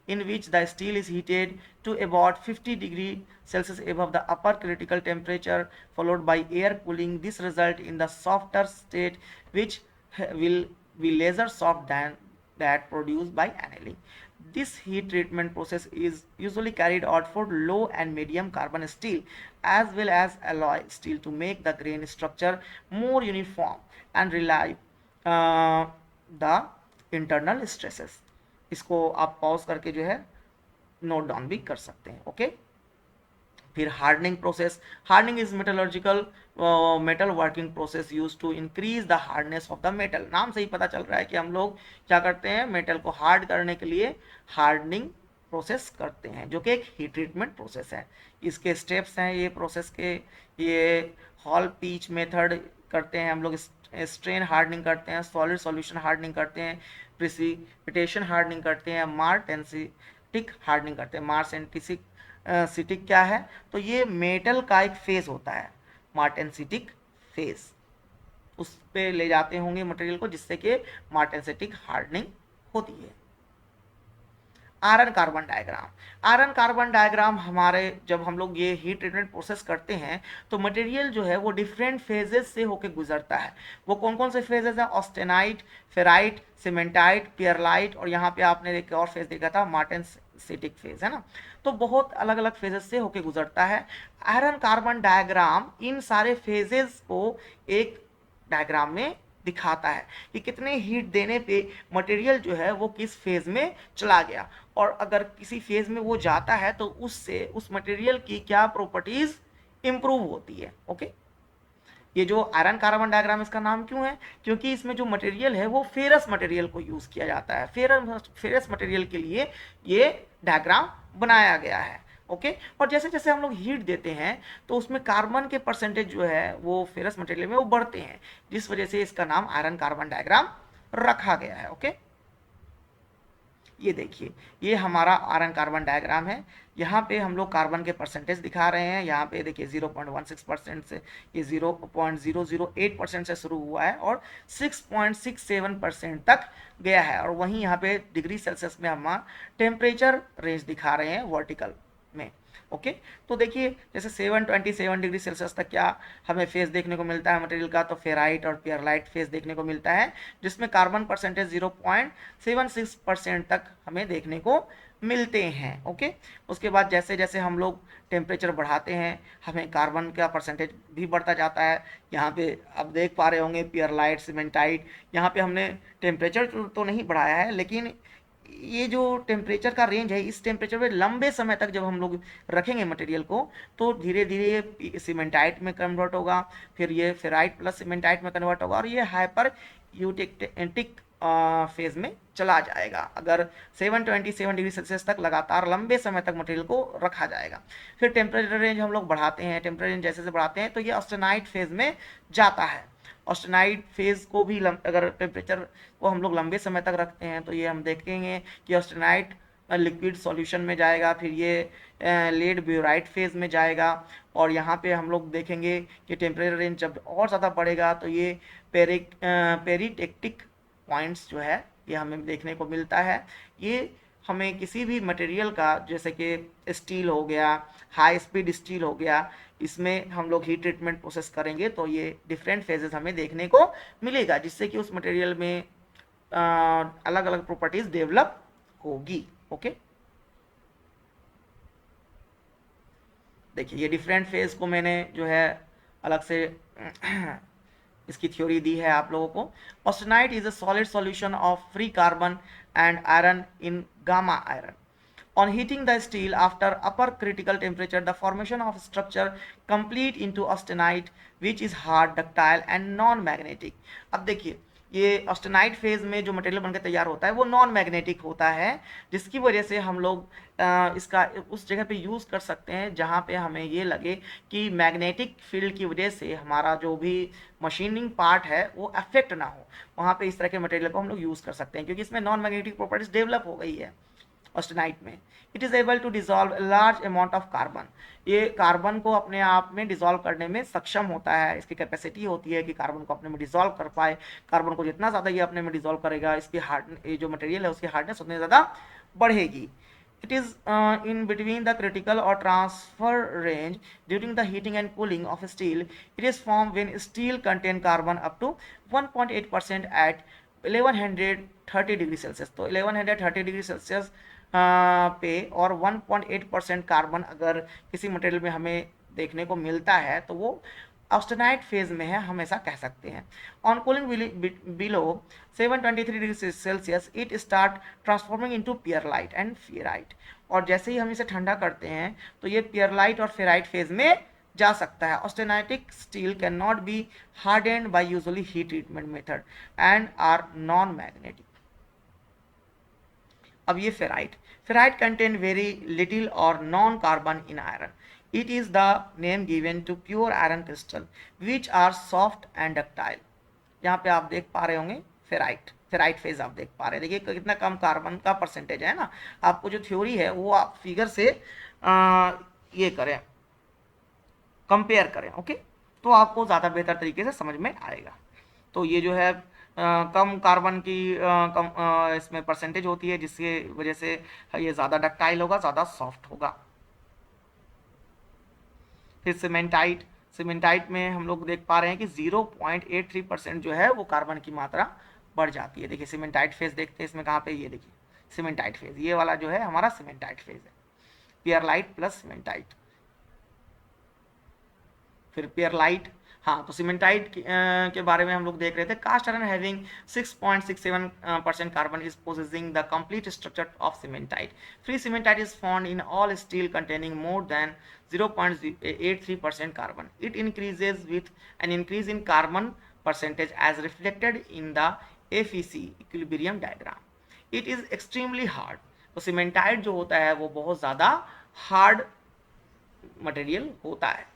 in which the steel is heated to about 50 degrees Celsius above the upper critical temperature followed by air cooling. This result in the softer state which will be laser soft than that produced by annealing. This heat treatment process is usually carried out for low and medium carbon steel as well as alloy steel to make the grain structure more uniform and reliable the internal stresses. इसको आप पॉज करके जो है नोट डाउन भी कर सकते हैं। ओके। फिर hardening process. Hardening is metallurgical metal working process use to increase the hardness of the metal. नाम से ही पता चल रहा है कि हम लोग क्या करते हैं, मेटल को हार्ड करने के लिए हार्डनिंग प्रोसेस करते हैं जो कि एक हीट ट्रीटमेंट प्रोसेस है। इसके स्टेप्स हैं ये प्रोसेस के। ये हॉल पीच मेथड करते हैं हम लोग, स्ट्रेन हार्डनिंग करते हैं, सॉलिड सॉल्यूशन हार्डनिंग करते हैं, प्रिसिपिटेशन हार्डनिंग करते हैं, मार्टेंसिटिक हार्डनिंग करते हैं। मार्टेंसिटिक क्या है तो ये मेटल का एक फेज होता है, मार्टेंसिटिक फेज, उस पे ले जाते होंगे मटेरियल को जिससे कि मार्टेंसिटिक हार्डनिंग होती है। Iron carbon diagram. Iron carbon diagram हमारे जब हम लोग ये हीट ट्रीटमेंट प्रोसेस करते हैं तो मटेरियल जो है वो डिफरेंट फेजेस से होकर गुजरता है। वो कौन कौन से फेजेस हैं? ऑस्टेनाइट, फेराइट, सीमेंटाइट, पियरलाइट, और यहाँ पे आपने एक और फेज देखा था मार्टेंसिटिक फेज, है ना। तो बहुत अलग अलग फेजेस से होकर गुजरता है। आयरन कार्बन डायग्राम इन सारे फेजेस को एक डायग्राम में दिखाता है कि कितने हीट देने पे मटेरियल जो है वो किस फेज में चला गया, और अगर किसी फेज में वो जाता है तो उससे उस मटेरियल की क्या प्रॉपर्टीज इंप्रूव होती है। ओके। ये जो आयरन कार्बन डायग्राम इसका नाम क्यों है? क्योंकि इसमें जो मटेरियल है वो फेरस मटेरियल को यूज किया जाता है। फेरस मटेरियल के लिए ये डायग्राम बनाया गया है। ओके। और जैसे जैसे हम लोग हीट देते हैं तो उसमें कार्बन के परसेंटेज जो है वो फेरस मटेरियल में वो बढ़ते हैं, जिस वजह से इसका नाम आयरन कार्बन डायग्राम रखा गया है। ओके। ये देखिए, ये हमारा आयरन कार्बन डायग्राम है। यहाँ पे हम लोग कार्बन के परसेंटेज दिखा रहे हैं। यहाँ पे देखिए 0.16% से ये 0.008% से शुरू हुआ है और 6.67% तक गया है। और वहीं यहाँ पे डिग्री सेल्सियस में हम टेम्परेचर रेंज दिखा रहे हैं वर्टिकल में। ओके, तो देखिए जैसे 727 डिग्री सेल्सियस तक क्या हमें फेज देखने को मिलता है मटेरियल का, तो फेराइट और पियरलाइट फेज देखने को मिलता है, जिसमें कार्बन परसेंटेज 0.76% तक हमें देखने को मिलते हैं। ओके, उसके बाद जैसे जैसे हम लोग टेम्परेचर बढ़ाते हैं हमें कार्बन का परसेंटेज भी बढ़ता जाता है। यहाँ पे आप देख पा रहे होंगे पियरलाइट, सीमेंटाइट, यहाँ पे हमने टेम्परेचर तो नहीं बढ़ाया है, लेकिन ये जो टेम्परेचर का रेंज है, इस टेम्परेचर पे लंबे समय तक जब हम लोग रखेंगे मटेरियल को, तो धीरे धीरे ये सीमेंटाइट में कन्वर्ट होगा, फिर ये फेराइट प्लस सीमेंटाइट में कन्वर्ट होगा और ये हाइपर यूटेक्टिक फेज में चला जाएगा अगर 727 डिग्री सेल्सियस तक लगातार लंबे समय तक मटेरियल को रखा जाएगा। फिर टेम्परेचर रेंज हम लोग बढ़ाते हैं, टेम्परेचर रेंज जैसे जैसे बढ़ाते हैं तो ये ऑस्टेनाइट फेज में जाता है। ऑस्टेनाइट फेज को भी अगर टेम्परेचर को हम लोग लंबे समय तक रखते हैं तो ये हम देखेंगे कि ऑस्टेनाइट लिक्विड सॉल्यूशन में जाएगा, फिर ये लेड ब्यूराइट फेज में जाएगा। और यहाँ पे हम लोग देखेंगे कि टेम्परेचर रेंज जब और ज़्यादा बढ़ेगा तो ये पेरिटेक्टिक पॉइंट्स जो है ये हमें देखने को मिलता है। ये हमें किसी भी मटेरियल का, जैसे कि स्टील हो गया, हाई स्पीड स्टील हो गया, इसमें हम लोग हीट ट्रीटमेंट प्रोसेस करेंगे तो ये डिफरेंट फेजेस हमें देखने को मिलेगा, जिससे कि उस मटेरियल में अलग अलग प्रॉपर्टीज डेवलप होगी। ओके, देखिए ये डिफरेंट फेज को मैंने जो है अलग से इसकी थ्योरी दी है आप लोगों को। Austenite is a solid solution of free carbon and iron in gamma iron. On heating the steel after upper critical temperature, the formation of structure complete into austenite, which is hard, ductile and non-magnetic. अब देखिए ये ऑस्टेनाइट फेज में जो मटेरियल बनकर तैयार होता है वो नॉन मैग्नेटिक होता है, जिसकी वजह से हम लोग इसका उस जगह पे यूज़ कर सकते हैं जहाँ पे हमें ये लगे कि मैग्नेटिक फील्ड की वजह से हमारा जो भी मशीनिंग पार्ट है वो अफेक्ट ना हो, वहाँ पे इस तरह के मटेरियल को हम लोग यूज़ कर सकते हैं, क्योंकि इसमें नॉन मैग्नेटिक प्रॉपर्टीज डेवलप हो गई है ऑस्टेनाइट में। It is able to dissolve large amount of carbon, ये कार्बन को अपने आप में डिजॉल्व करने में सक्षम होता है, इसकी कैपेसिटी होती है कि कार्बन को अपने में डिजॉल्व कर पाए। कार्बन को जितना ज़्यादा ये अपने में डिजॉल्व करेगा, इसकी हार्ड ये जो मटेरियल है उसकी हार्डनेस उतनी ज़्यादा बढ़ेगी। It is in between the critical or transfer range during the heating and cooling of steel. It is formed when steel contain carbon up to 1.8% at 1130 degree Celsius. तो 1130 डिग्री सेल्सियस पे और 1.8% कार्बन अगर किसी मटेरियल में हमें देखने को मिलता है तो वो ऑस्टेनाइट फेज में है, हम ऐसा कह सकते हैं। On cooling below 723 degree Celsius it start transforming into पियरलाइट and ferrite, और जैसे ही हम इसे ठंडा करते हैं तो ये पियरलाइट और फेराइट फेज में जा सकता है। Austenitic steel can not be hardened by usually heat treatment method and are non magnetic. अब ये फेराइट कंटेन वेरी लिटिल और non carbon in iron. It is the name given to pure iron crystal which are soft and ductile। यहाँ पे आप देख पा रहे होंगे फेराइट फेज आप देख पा रहे हैं, देखिए कितना कम कार्बन का परसेंटेज है ना। आपको जो थ्योरी है वो आप फिगर से ये करें, कंपेयर करें, ओके, तो आपको ज़्यादा बेहतर तरीके से समझ में आएगा। तो ये जो है कम कार्बन की कम इसमें परसेंटेज होती है, जिसकी वजह से ये ज़्यादा डक्टाइल होगा, ज़्यादा सॉफ्ट होगा। फिर सीमेंटाइट में हम लोग देख पा रहे हैं कि 0.83% जो है वो कार्बन की मात्रा बढ़ जाती है। देखिए सीमेंटाइट फेज देखते हैं इसमें कहाँ पे, ये देखिए सीमेंटाइट फेज, ये वाला जो है हमारा सीमेंटाइट फेज है, पियरलाइट प्लस सीमेंटाइट। फिर पियरलाइट, हाँ, तो सीमेंटाइट के बारे में हम लोग देख रहे थे। Cast iron having 6.67% carbon is possessing the complete structure of cementite. Free cementite is found in all steel containing more than 0.83% carbon. It increases with an increase in carbon percentage as reflected in the FEC equilibrium diagram. It is extremely hard। तो सीमेंटाइट जो होता है वो बहुत ज़्यादा हार्ड मटेरियल होता है।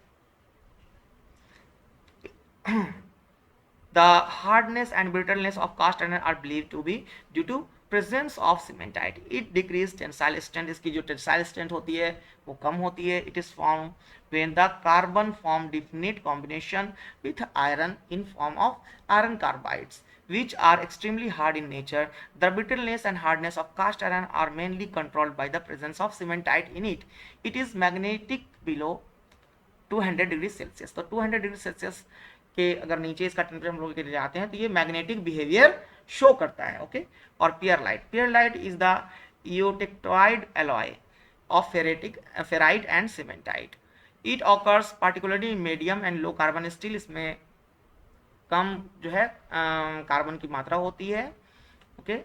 The hardness and brittleness of cast iron are believed to be due to presence of cementite. It decreased tensile strength. इसकी जो tensile strength होती है वो कम होती है. It is formed when the carbon form definite combination with iron in form of iron carbides, which are extremely hard in nature. The brittleness and hardness of cast iron are mainly controlled by the presence of cementite in it. It is magnetic below 200 degree Celsius. तो 200 डिग्री सेल्सियस के अगर नीचे इसका टेम्परेचर हम लोग के जाते हैं तो ये मैग्नेटिक बिहेवियर शो करता है. ओके. और pearlite is the eutectoid alloy of ferrite and cementite. It occurs particularly in medium and low carbon steel. इसमें कम जो है कार्बन की मात्रा होती है. ओके.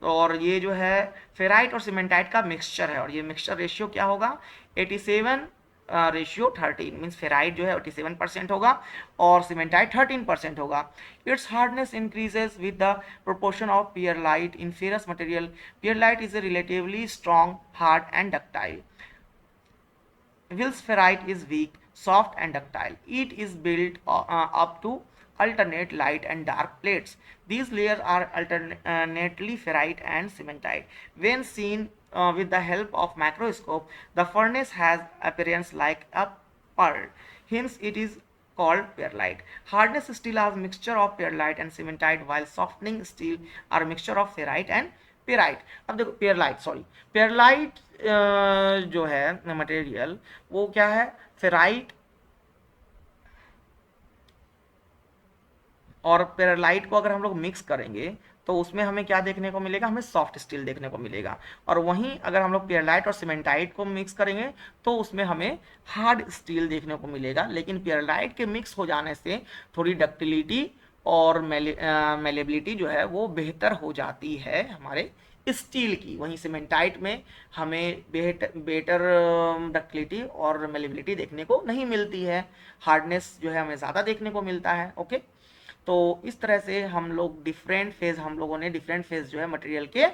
और ये जो है फेराइट और सीमेंटाइट का मिक्सचर है और ये मिक्सचर रेशियो क्या होगा 87 रेशियो 13 मीन्स फेराइट जो है 87% होगा और सीमेंटाइट 13% होगा. It's hardness increases with the proportion of पियरलाइट in ferrous material. पियरलाइट is a relatively strong, hard and ductile, whilst ferrite is weak, soft and ductile. It is built up to alternate light and dark plates. These layers are alternately ferrite and cementite. When seen with the help of microscope, the furnace has appearance like a pearl. Hence, it is called pearlite. Hardness steel are mixture of pearlite and cementite, while softening steel are mixture of ferrite and पेराइट. अब देखो पेरलाइट जो है मटेरियल वो क्या है फेराइट और पेरालाइट को अगर हम लोग मिक्स करेंगे तो उसमें हमें क्या देखने को मिलेगा, हमें सॉफ्ट स्टील देखने को मिलेगा. और वहीं अगर हम लोग पेरालाइट और सीमेंटाइट को मिक्स करेंगे तो उसमें हमें हार्ड स्टील देखने को मिलेगा. लेकिन पेरालाइट के मिक्स हो जाने से थोड़ी डक्टिलिटी और मेलेबिलिटी जो है वो बेहतर हो जाती है हमारे स्टील की. वहीं सीमेंटाइट में हमें बेटर डक्टिलिटी और मेलेबिलिटी देखने को नहीं मिलती है. हार्डनेस जो है हमें ज़्यादा देखने को मिलता है. ओके. तो इस तरह से हम लोग हम लोगों ने डिफरेंट फेज जो है मटेरियल के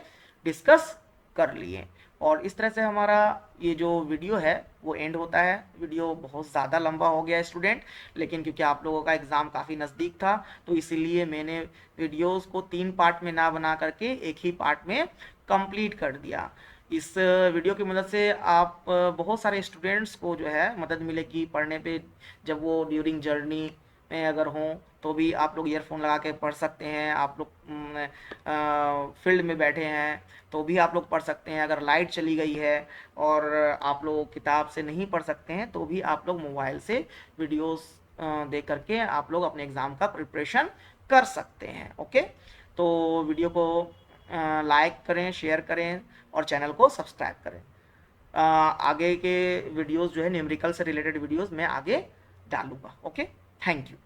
डिस्कस कर लिए. और इस तरह से हमारा ये जो वीडियो है वो एंड होता है. वीडियो बहुत ज़्यादा लंबा हो गया है स्टूडेंट, लेकिन क्योंकि आप लोगों का एग्ज़ाम काफ़ी नज़दीक था तो इसीलिए मैंने वीडियोस को 3 पार्ट में ना बना करके एक ही पार्ट में कंप्लीट कर दिया. इस वीडियो की मदद से आप बहुत सारे स्टूडेंट्स को जो है मदद मिलेगी पढ़ने पे. जब वो ड्यूरिंग जर्नी में अगर हों तो भी आप लोग ईयरफोन लगा के पढ़ सकते हैं. आप लोग फील्ड में बैठे हैं तो भी आप लोग पढ़ सकते हैं. अगर लाइट चली गई है और आप लोग किताब से नहीं पढ़ सकते हैं तो भी आप लोग मोबाइल से वीडियोस देख करके आप लोग अपने एग्ज़ाम का प्रिपरेशन कर सकते हैं. ओके. तो वीडियो को लाइक करें, शेयर करें और चैनल को सब्सक्राइब करें. आगे के वीडियोस जो है न्यूमेरिकल से रिलेटेड वीडियोस मैं आगे डालूंगा. ओके. Thank you.